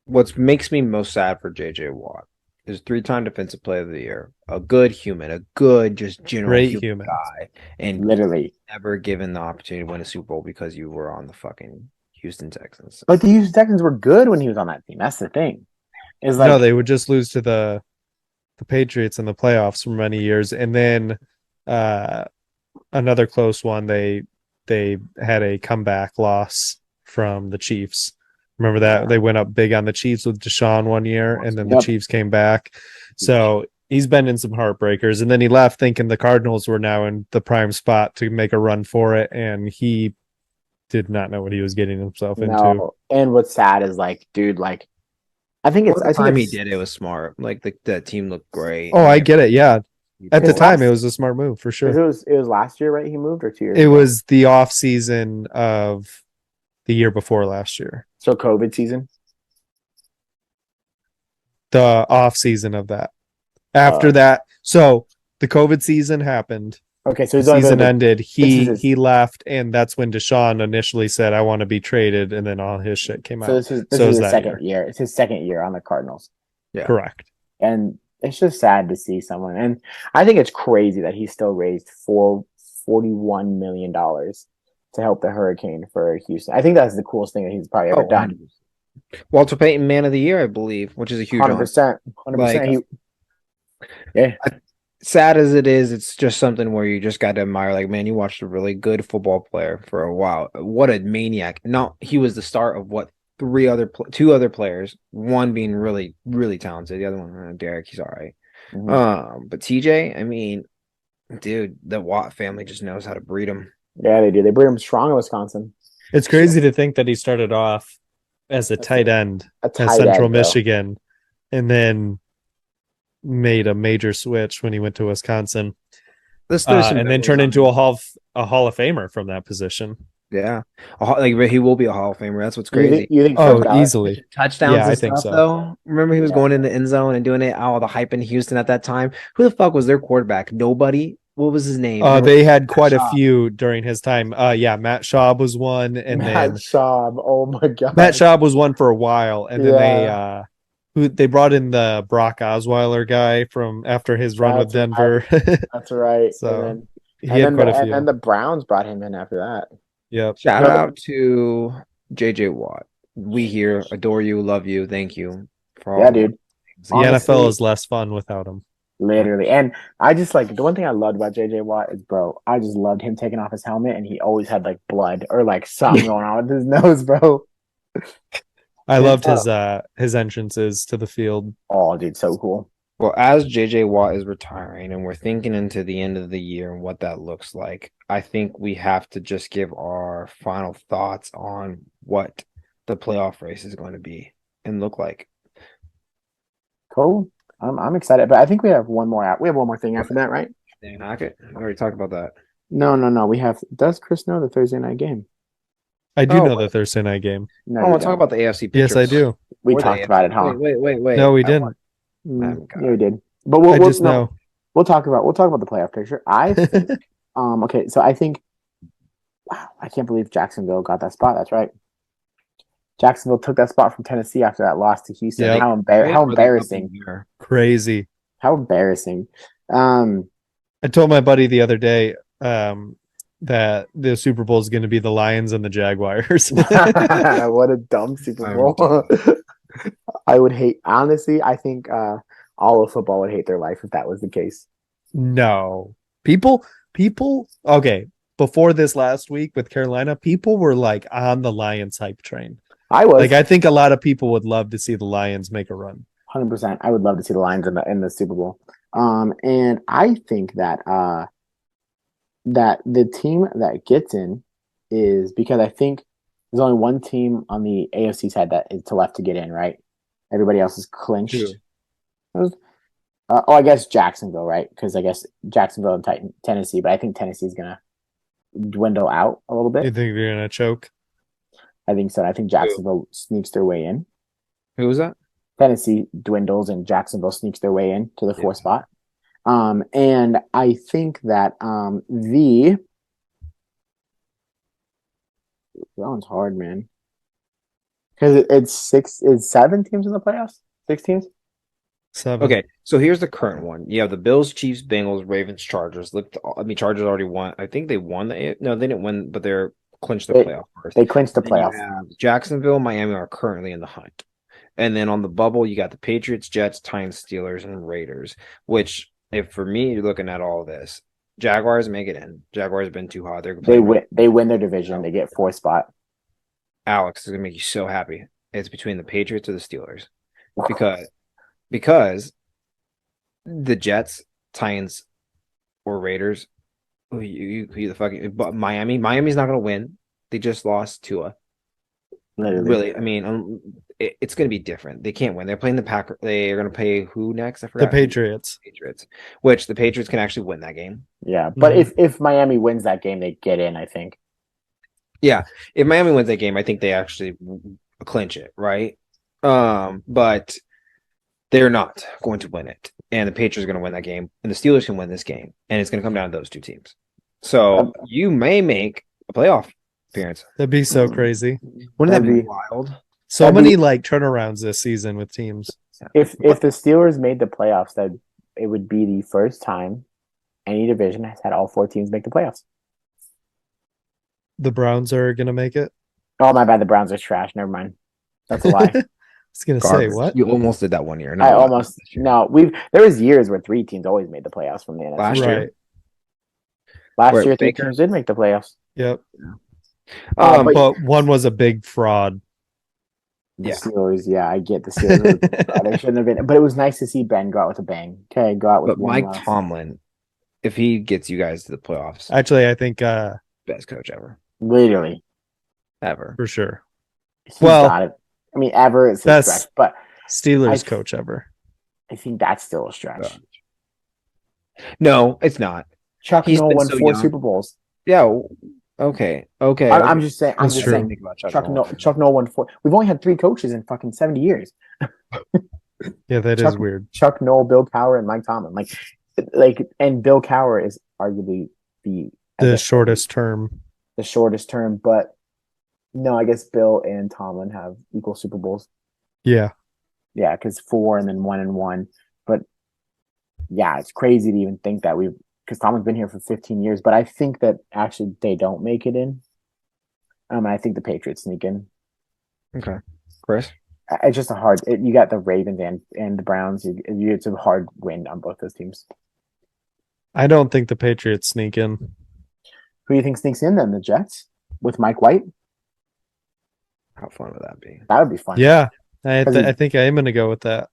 What makes me most sad for JJ Watt is 3-time defensive player of the year, a good human, a good just general Great human human. guy, and literally, never given the opportunity to win a Super Bowl because you were on the fucking Houston Texans. but the Houston Texans were good when he was on that team. That's the thing. Is like No, they would just lose to the Patriots in the playoffs for many years, and then another close one. They had a comeback loss from the Chiefs. Remember that they went up big on the Chiefs with Deshaun one year, and then the Yep. Chiefs came back. So he's been in some heartbreakers, and then he left thinking the Cardinals were now in the prime spot to make a run for it, and he did not know what he was getting himself into. no. And what's sad is like, dude, like I think it's At I the think time he it's, did, it was smart. Like that team looked great. Oh, I get it. Yeah, at the It's time, last- it was a smart move for sure. it was last year, right? He moved or 2 years. It ago? was the off season of the year before last year. so COVID season. The off season of that. After that, so the COVID season happened. Okay, so The season ended. This is his- He left, and that's when Deshaun initially said, "I want to be traded," and then all his shit came So out. this is So is his that second year. It's his second year on the Cardinals. Yeah. Correct. And it's just sad to see someone. And I think it's crazy that he still raised $41 million to help the Hurricane for Houston. I think that's the coolest thing that he's probably ever done. Walter Payton, Man of the Year, I believe, which is a huge honor. 100%. 100%. Like, sad as it is, it's just something where you just got to admire. Like, man, you watched a really good football player for a while. What a maniac! No, he was the start of what two other players. One being really, really talented. The other one, Derek, he's all right. But TJ, I mean, dude, the Watt family just knows how to breed him. Yeah, they do. They breed him strong in Wisconsin. It's crazy to think that he started off as a tight end A at tight Central end, bro. Michigan, and then made a major switch when he went to Wisconsin, There's some and then turned into a Hall of Famer from that position. yeah, like he will be a Hall of Famer. That's what's You crazy. think, you think Oh, first ballot? easily. Touchdowns Yeah, and I think stuff, so. though. Remember he was Yeah. going in the end zone and doing it. All the hype in Houston at that time. Who the fuck was their quarterback? Nobody. What was his name? They had quite a Schaub. few during his time. Yeah, Matt Schaub was one, and Matt then Schaub. Oh my god. Matt Schaub was one for a while, and then Yeah. they brought in the Brock Osweiler guy from after his run with That's Denver. That's right. So, he and had then quite a the, few. and the Browns brought him in after that. Yep. Shout No. out to JJ Watt. We here adore you, love you, thank you for all. Yeah, dude. The Honestly- NFL is less fun without him. Literally. And I just like the one thing I loved about JJ Watt is, bro, I just loved him taking off his helmet and he always had like blood or like something going on with his nose, bro. I loved Yeah. his entrances to the field. Oh, dude, so cool. Well, as JJ Watt is retiring and we're thinking into the end of the year and what that looks like, I think we have to just give our final thoughts on what the playoff race is going to be and look like. Cool. I'm excited, but I think we have one more we have one more thing after that, right? Dan Hackett, we already talked about that. No. We have. Does Chris know the Thursday night game? I do Oh, know the Thursday night game. No, I you want to talk don't. about the AFC Yes, I pictures. do. We Or the talked AFC about it, huh? Wait. No, we I didn't. want- Yeah, we did. But I just know. We'll talk about the playoff picture. I think, okay, so I think, wow, I can't believe Jacksonville got that spot. That's right. Jacksonville took that spot from Tennessee after that loss to Houston. Yep. How Or they up embarrassing! in here. Crazy. How embarrassing! I told my buddy the other day that the Super Bowl is going to be the Lions and the Jaguars. What a dumb Super Bowl! I would hate. Honestly, I think all of football would hate their life if that was the case. No. People okay, before this last week with Carolina, people were like on the Lions hype train. I was Like I think a lot of people would love to see the Lions make a run. 100%. I would love to see the Lions in the Super Bowl. And I think that that the team that gets in is because I think there's only one team on the AFC side that is to left to get in, right? Everybody else is clinched. I guess Jacksonville, right? Because I guess Jacksonville and Tennessee, but I think Tennessee's gonna dwindle out a little You bit. think they're going to choke? I think so. I think Jacksonville sneaks their way in. Who was that? Tennessee dwindles and Jacksonville sneaks their way in to the fourth spot. And I think that that one's hard, man. Because it's 7 teams in the playoffs? 6 teams? 7. Okay, so here's the current one. You have the Bills, Chiefs, Bengals, Ravens, Chargers. Chargers already won. I think they won no, they didn't win, but they're clinched the playoff first. They clinched the Then you playoff. have Jacksonville, Miami are currently in the hunt. And then on the bubble, you got the Patriots, Jets, Titans, Steelers, and Raiders, which if for me, you're looking at all this, Jaguars make it in. Jaguars have been too hot. They win their division. They get 4th spot. Alex is gonna make you so happy. It's between the Patriots or the Steelers. Because the Jets, Titans, or Raiders, you the fucking but Miami's not gonna win. They just lost Tua. Literally. Really, I mean, it's going to be different. They can't win. They're playing the Packers. They are going to play who next? I The forgot. Patriots. Which the Patriots can actually win that game. Yeah, but if Miami wins that game, they get in, I think. Yeah, if Miami wins that game, I think they actually clinch it, right? But they're not going to win it, and the Patriots are going to win that game, and the Steelers can win this game, and it's going to come down to those 2 teams. So you may make a playoff appearance. That'd be so crazy. Wouldn't that be wild? So many like turnarounds this season with teams. If the Steelers made the playoffs, that it would be the first time any division has had all 4 teams make the playoffs. The Browns are gonna make it. Oh my bad, the Browns are trash. Never mind. That's a lie. I was gonna say what? You almost did that one year. There was years where 3 teams always made the playoffs from the NFC. Last year. Last year 3 teams did make the playoffs. Yep. But one was a big fraud. The Steelers, I get the Steelers. They shouldn't have been, but it was nice to see Ben go out with a bang. Okay, go out with. But Mike Tomlin, if he gets you guys to the playoffs, actually, I think best coach ever, literally, ever for sure. He's got it. I mean, ever is a stretch, but Steelers coach ever. I think that's still a stretch. No, it's not. Chuck Noll won 4 Super Bowls. Yeah. Okay. I'm just saying. I'm That's just true. saying. Chuck Noll won 4. We've only had 3 coaches in fucking 70 years. Yeah, that is weird. Chuck Noll, Bill Cowher, and Mike Tomlin. And Bill Cowher is arguably the shortest term. The shortest term, but no, I guess Bill and Tomlin have equal Super Bowls. Yeah. Yeah, because 4 and then 1 and 1. But yeah, it's crazy to even think that because Tomlin's been here for 15 years, but I think that actually they don't make it in. I think the Patriots sneak in. Okay. Chris? It's just you got the Ravens and the Browns. It's a hard win on both those teams. I don't think the Patriots sneak in. Who do you think sneaks in then? The Jets with Mike White? How fun would that be? That would be fun. Yeah, I think I am going to go with that.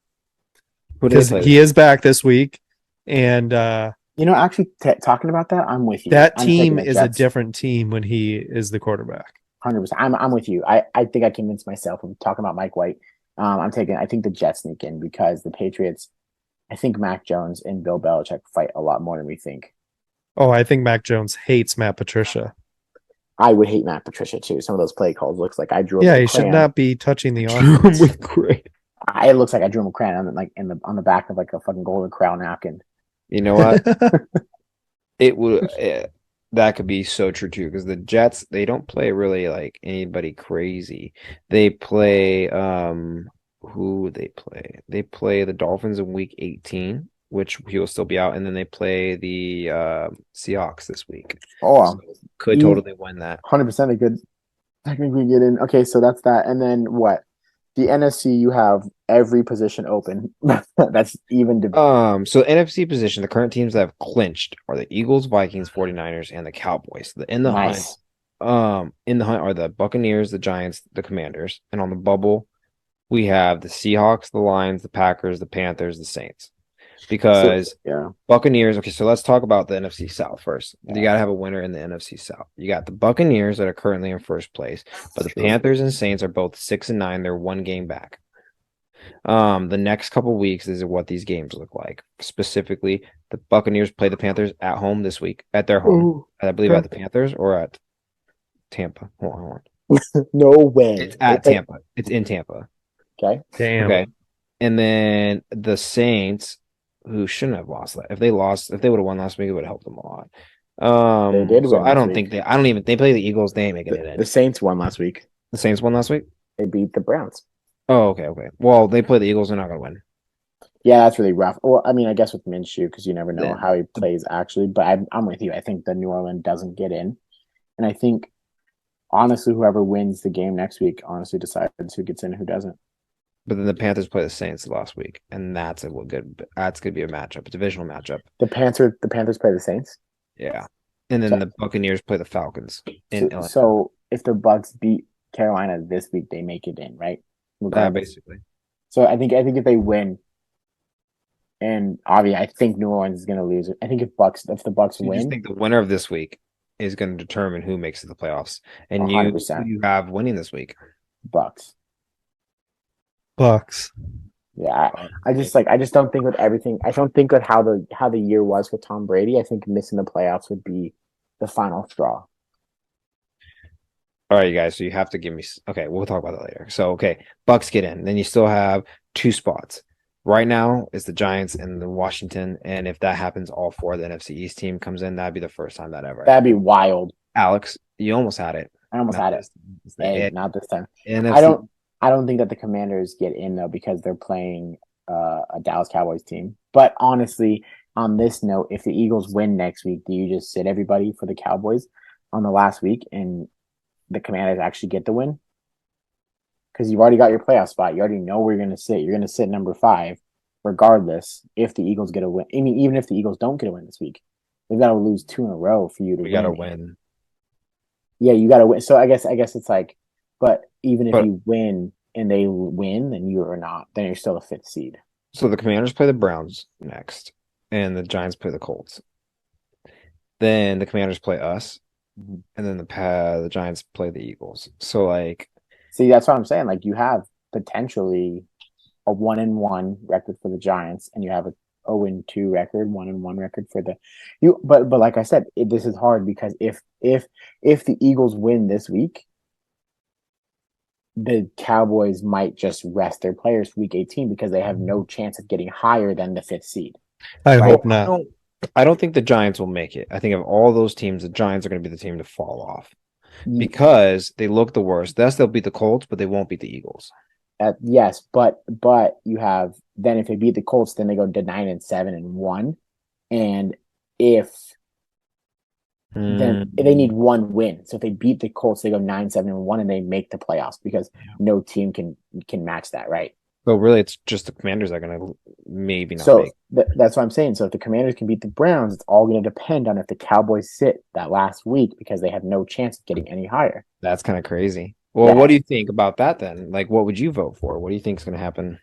Because Because he is back this week, and actually, talking about that, I'm with you. that team is a different team when he is the quarterback. 100%. I'm with you. I think I convinced myself of talking about Mike White. I think the Jets sneak in because the Patriots, I think Mac Jones and Bill Belichick fight a lot more than we think. Oh, I think Mac Jones hates Matt Patricia. I would hate Matt Patricia too. Some of those play calls looks like I drew him. Yeah, he should not be touching the Drew him offense. with great. It looks like I drew him a crayon on the back of like a fucking Golden Corral napkin. You know what? It would. That could be so true too, because the Jets, they don't play really like anybody crazy. They play who they play? They play the Dolphins in week 18, which he will still be out, and then they play the Seahawks this week. So Oh, could totally win that. 100% they could technically get in. Okay, so that's that. And then what? The NFC, you have every position open. That's even. So NFC position, the current teams that have clinched are the Eagles, Vikings, 49ers, and the Cowboys. In the hunt, Nice. in the hunt are the Buccaneers, the Giants, the Commanders, and on the bubble, we have the Seahawks, the Lions, the Packers, the Panthers, the Saints. Because Yeah. Buccaneers, okay, so let's talk about the NFC South first. You Yeah. got to have a winner in the NFC South. You got the Buccaneers that are currently in first place, but the True. Panthers and Saints are both 6-9. They're one game back. The next couple weeks is what these games look like. Specifically, the Buccaneers play the Panthers at home this week, at their home. Ooh, I believe at the Panthers or at Tampa. Hold on. no way. It's at Tampa. It's in Tampa. Okay. Damn. Okay. And then the Saints, who shouldn't have lost that. If they would have won last week, it would have helped them a lot. They did So win I don't last think week. they play the Eagles, they ain't making it in. The Saints won last week. The Saints won last week? They beat the Browns. Oh, okay. Well, they play the Eagles, they're not gonna win. Yeah, that's really rough. Well, I mean, I guess with Minshew, because you never know Yeah. how he plays actually. But I'm with you. I think the New Orleans doesn't get in, and I think honestly, whoever wins the game next week honestly decides who gets in and who doesn't. But then the Panthers play the Saints last week, and that's gonna be a matchup, a divisional matchup. The Panthers play the Saints. Yeah. And then So- the Buccaneers play the Falcons in Illinois. So if the Bucks beat Carolina this week, they make it in, right? Regardless. Basically. So I think if they win, and obviously I think New Orleans is going to lose. I think if the Bucks You just win, think the winner of this week is going to determine who makes it to the playoffs, and 100%. you have winning this week. Bucks. Bucks. Yeah, I just don't think with everything. I don't think with how the year was with Tom Brady. I think missing the playoffs would be the final straw. All right, you guys. So you have to give me. Okay, we'll talk about that later. So okay, Bucks get in. Then you still have two spots. Right now it's the Giants and the Washington, and if that happens, all four of the NFC East team comes in. That'd be the first time that ever. That'd be wild. Alex, you almost had it. I almost had it. Hey, It- not this time. NFC I don't think that the Commanders get in though because they're playing a Dallas Cowboys team. But honestly, on this note, if the Eagles win next week, do you just sit everybody for the Cowboys on the last week and the Commanders actually get the win? Because you've already got your playoff spot. You already know where you're going to sit. You're going to sit number 5, regardless if the Eagles get a win. I mean, even if the Eagles don't get a win this week, they've got to lose 2 in a row for you to we win. got to win. Yeah, you got to win. So I guess it's like, but even if But- you win and they win, then you are not. Then you're still a 5th seed. So the Commanders play the Browns next, and the Giants play the Colts. Then the Commanders play us, and then the Giants play the Eagles. So like, See, that's what I'm saying. Like you have potentially a 1-1 record for the Giants, and you have a 0-2 record, 1-1 record for the you. But like I said, this is hard because if the Eagles win this week, the Cowboys might just rest their players for week 18 because they have no chance of getting higher than the 5th seed. I Right. hope not. I don't think the Giants will make it. I think of all those teams, the Giants are going to be the team to fall off Mm. because they look the worst. Thus, they'll beat the Colts, but they won't beat the Eagles. Yes, but you have then if they beat the Colts, then they go to 9-7-1, and if then they need one win. So if they beat the Colts, they go 9-7-1, and they make the playoffs because no team can match that, right? So really, it's just the Commanders that are going to maybe not So make. that's what I'm saying. So if the Commanders can beat the Browns, it's all going to depend on if the Cowboys sit that last week because they have no chance of getting any higher. That's kind of crazy. Well, Yeah. what do you think about that then? Like, what would you vote for? What do you think is going to happen?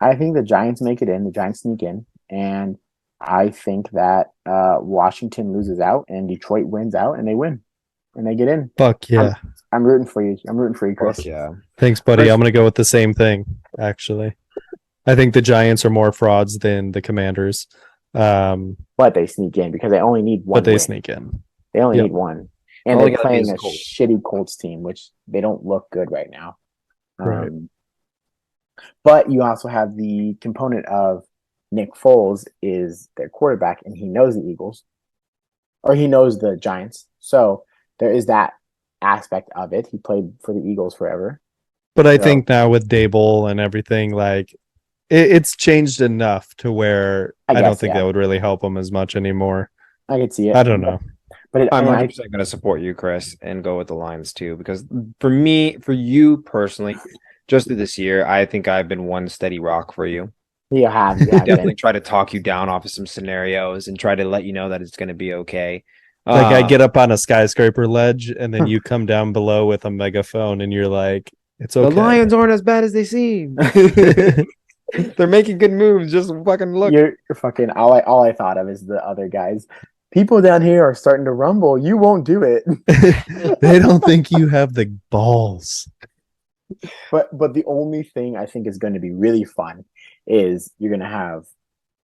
I think the Giants make it in. The Giants sneak in, and I think that Washington loses out and Detroit wins out, and they win, and they get in. Fuck yeah. I'm rooting for you. I'm rooting for you, Chris. Fuck yeah. Thanks, buddy. Chris- I'm gonna go with the same thing, actually. I think the Giants are more frauds than the Commanders. But they sneak in because they only need one. But they win. sneak in. They only Yep. need one, and All they they're gotta beat playing is a Colts. shitty Colts team, which they don't look good right now. Right. But you also have the component of Nick Foles is their quarterback, and he knows the Eagles. or he knows the Giants. So there is that aspect of it. He played for the Eagles forever. But I So, think now with Dable and everything, like it's changed enough to where I I don't guess, think yeah. that would really help him as much anymore. I could see it. I don't know. But I'm and 100% going to support you, Chris, and go with the Lions too. Because for me, for you personally, just through this year, I think I've been one steady rock for you. you have Definitely been. try to talk you down off of some scenarios and try to let you know that it's going to be okay. Like I get up on a skyscraper ledge and then you come down below with a megaphone and you're like, it's The okay. Lions aren't as bad as they seem. They're making good moves. Just fucking look. You're fucking all I thought of is the other guys. People down here are starting to rumble. You won't do it. They don't think you have the balls. But the only thing I think is going to be really fun is you're going to have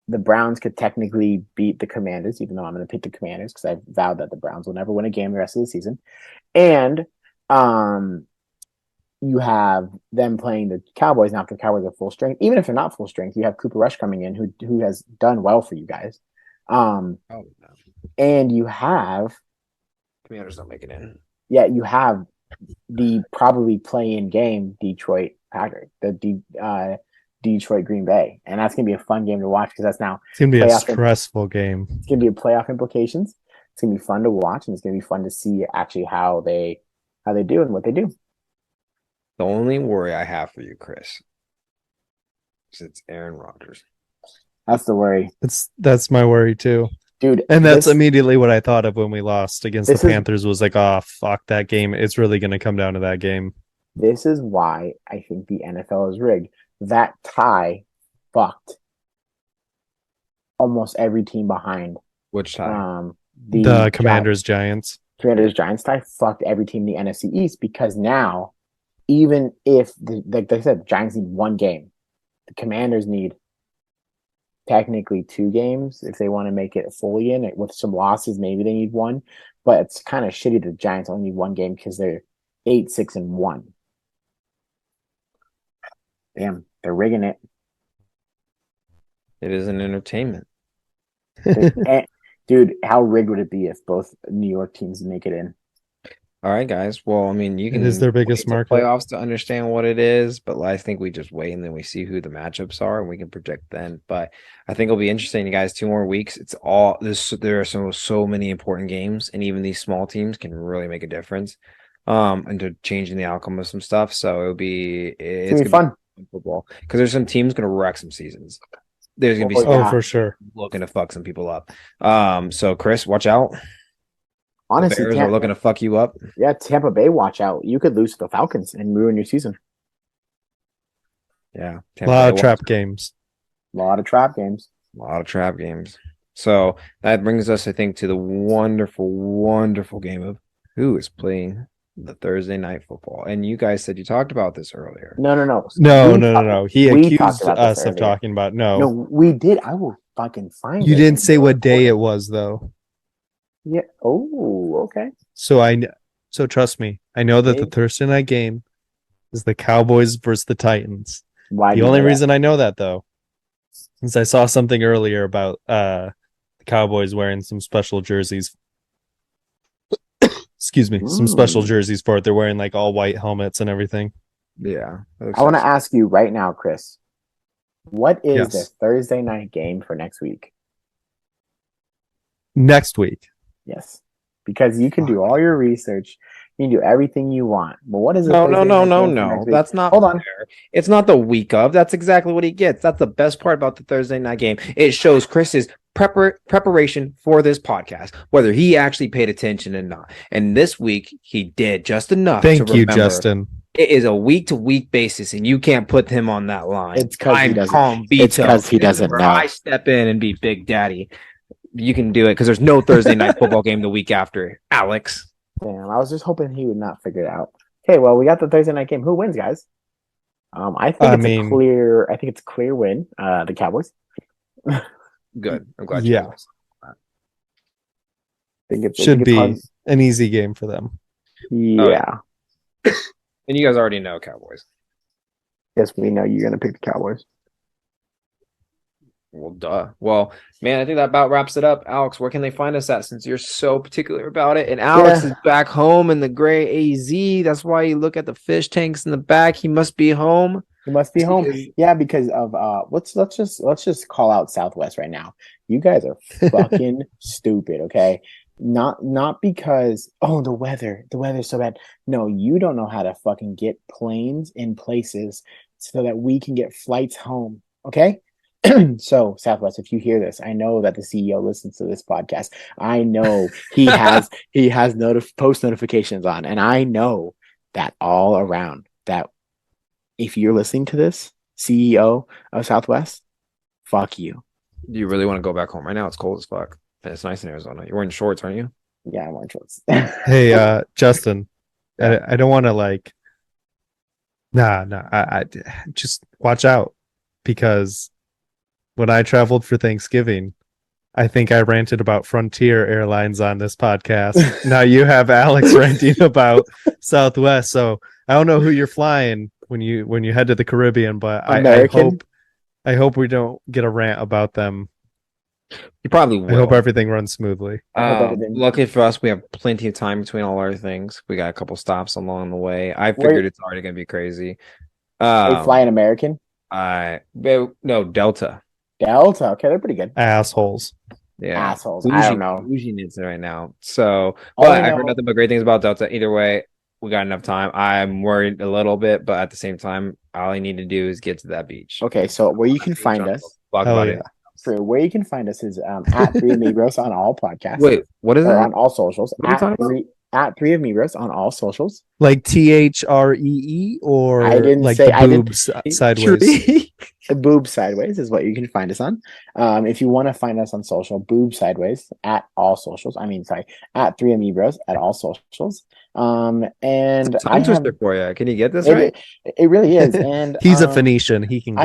the Browns could technically beat the Commanders, even though I'm going to pick the Commanders because I vowed that the Browns will never win a game the rest of the season. And you have them playing the Cowboys now. If the Cowboys are full strength, even if they're not full strength, you have Cooper Rush coming in who has done well for you guys. Oh, no. And you have Commanders don't make it in. Yeah, you have the probably play-in game Detroit Packers, the Detroit Green Bay, and that's gonna be a fun game to watch because that's now It's gonna be a playoff stressful game. it's gonna be a playoff implications. It's gonna be fun to watch, and it's gonna be fun to see actually how they do and what they do. The only worry I have for you, Chris, is it's Aaron Rodgers. That's the worry, That's my worry too. dude. And that's immediately what I thought of when we lost against the This is- Panthers was like, oh fuck that game. It's really gonna come down to that game. This is why I think the NFL is rigged. That tie fucked almost every team behind. Which time? The Commanders Giants. Commanders Giants tie fucked every team in the NFC East because now, even if like I said, the Giants need one game, the Commanders need technically 2 games if they want to make it fully in. With some losses, maybe they need 1, but it's kind of shitty the Giants only need 1 game because they're 8-6-1. Damn, they're rigging it. It is an entertainment. Dude, how rigged would it be if both New York teams make it in? All right, guys. Well, I mean, you It can is their biggest wait till market. playoffs to understand what it is, but I think we just wait and then we see who the matchups are and we can project then. But I think it'll be interesting, you guys. 2 more weeks. It's all this. There are so many important games, and even these small teams can really make a difference, into changing the outcome of some stuff. So it's gonna be fun. Football because there's some teams gonna wreck some seasons. There's gonna be Oh, some yeah. Oh, for sure. looking to fuck some people up. So Chris, watch out. Honestly, The Bears are looking to fuck you up. yeah, Tampa Bay, watch out. You could lose to the Falcons and ruin your season. Yeah, A lot of trap games. A lot of trap games. A lot of trap games. So that brings us, I think, to the wonderful, wonderful game of who is playing the Thursday night football. And you guys said you talked about this earlier. No. No. He we accused talked about this us of earlier. talking about No, we did. I will fucking find it. You didn't say what day it was though. Yeah. Oh, okay. So trust me, I know that the Maybe. Thursday night game is the Cowboys versus the Titans. Why? The only reason I know that though is I saw something earlier about the Cowboys wearing some special jerseys. Excuse me, some special jerseys for it. They're wearing like all white helmets and everything. Yeah. I want to ask you right now, Chris. What is Yes. the Thursday night game for next week? Next week. Yes, because you can do all your research. You can do everything you want. But what is it? No. That's not Hold on. fair. It's not the week of. That's exactly what he gets. That's the best part about the Thursday night game. It shows Chris's preparation for this podcast, whether he actually paid attention or not. And this week he did just enough. Thank to you, remember Justin. It is a week to week basis, and you can't put him on that line. It's 'cause he doesn't- Tom it's 'cause he Vito. doesn't Where know. I step in and be Big Daddy. You can do it because there's no Thursday night football game the week after. Alex. Damn, I was just hoping he would not figure it out. Okay, well, we got the Thursday night game. Who wins, guys? I think it's a clear win. The Cowboys. Good. I'm glad Yeah. you Should be hard. an easy game for them. Yeah. And you guys already know Cowboys. Yes, we know you're gonna pick the Cowboys. Well, duh. Well, man, I think that about wraps it up. Alex, where can they find us at since you're so particular about it? And Alex Yeah. is back home in the gray AZ. That's why you look at the fish tanks in the back. He must be home. You must be home. Yeah, because of let's just call out Southwest right now. You guys are fucking stupid, okay? Not because the weather's so bad. No, you don't know how to fucking get planes in places so that we can get flights home, okay? So Southwest, if you hear this, I know that the CEO listens to this podcast. I know he has post notifications on, and I know that all around that if you're listening to this, CEO of Southwest, fuck you. Do you really want to go back home right now? It's cold as fuck. And it's nice in Arizona. You're wearing shorts, aren't you? Yeah, I'm wearing shorts. Hey, Justin, I don't want to like. I just watch out because when I traveled for Thanksgiving, I think I ranted about Frontier Airlines on this podcast. Now you have Alex ranting about Southwest, so I don't know who you're flying when you head to the Caribbean, but I hope we don't get a rant about them. You probably will. I hope everything runs smoothly. Lucky for us, we have plenty of time between all our things. We got a couple stops along the way. I figured it's already gonna be crazy. They fly an American? No, Delta. Delta. Okay, they're pretty good. Assholes. Yeah. Assholes. I don't know. Bougie needs it right now. So, but I heard nothing but great things about Delta. Either way, we got enough time. I'm worried a little bit, but at the same time, all I need to do is get to that beach. Okay, so where you can find us. It. Where you can find us is at 3 Amigos on all podcasts. Wait, what is it? On all socials. At 3 Amigos on all socials. Like THREE or I didn't like say, the boobs sideways. Boob Sideways is what you can find us on. If you want to find us on social, Boob Sideways at all socials. At 3 Amigos at all socials. And I have for you. Can you get this right? It really is. And he's a Phoenician. He can.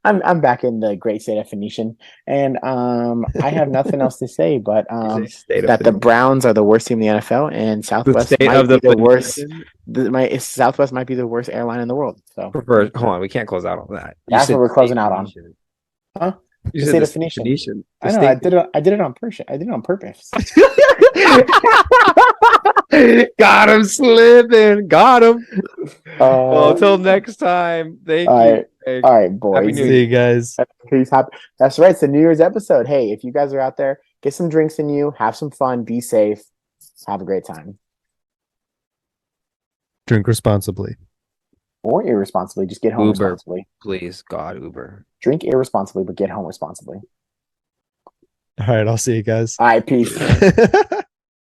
I'm back in the great state of Phoenician, and I have nothing else to say but that the Browns are the worst team in the NFL, and Southwest might be the worst. Southwest might be the worst airline in the world. So hold on, we can't close out on that. That's what we're closing out on. Huh? You said the Phoenician. I know. I did it on purpose. I did it on purpose. Got him slipping. Got him. Well, until next time. Thank you. All right, boys. See you guys. Peace. That's right. It's the New Year's episode. Hey, if you guys are out there, get some drinks in you. Have some fun. Be safe. Have a great time. Drink responsibly. Or irresponsibly. Just get home responsibly. Please, God, Uber. Drink irresponsibly, but get home responsibly. All right. I'll see you guys. All right. Peace.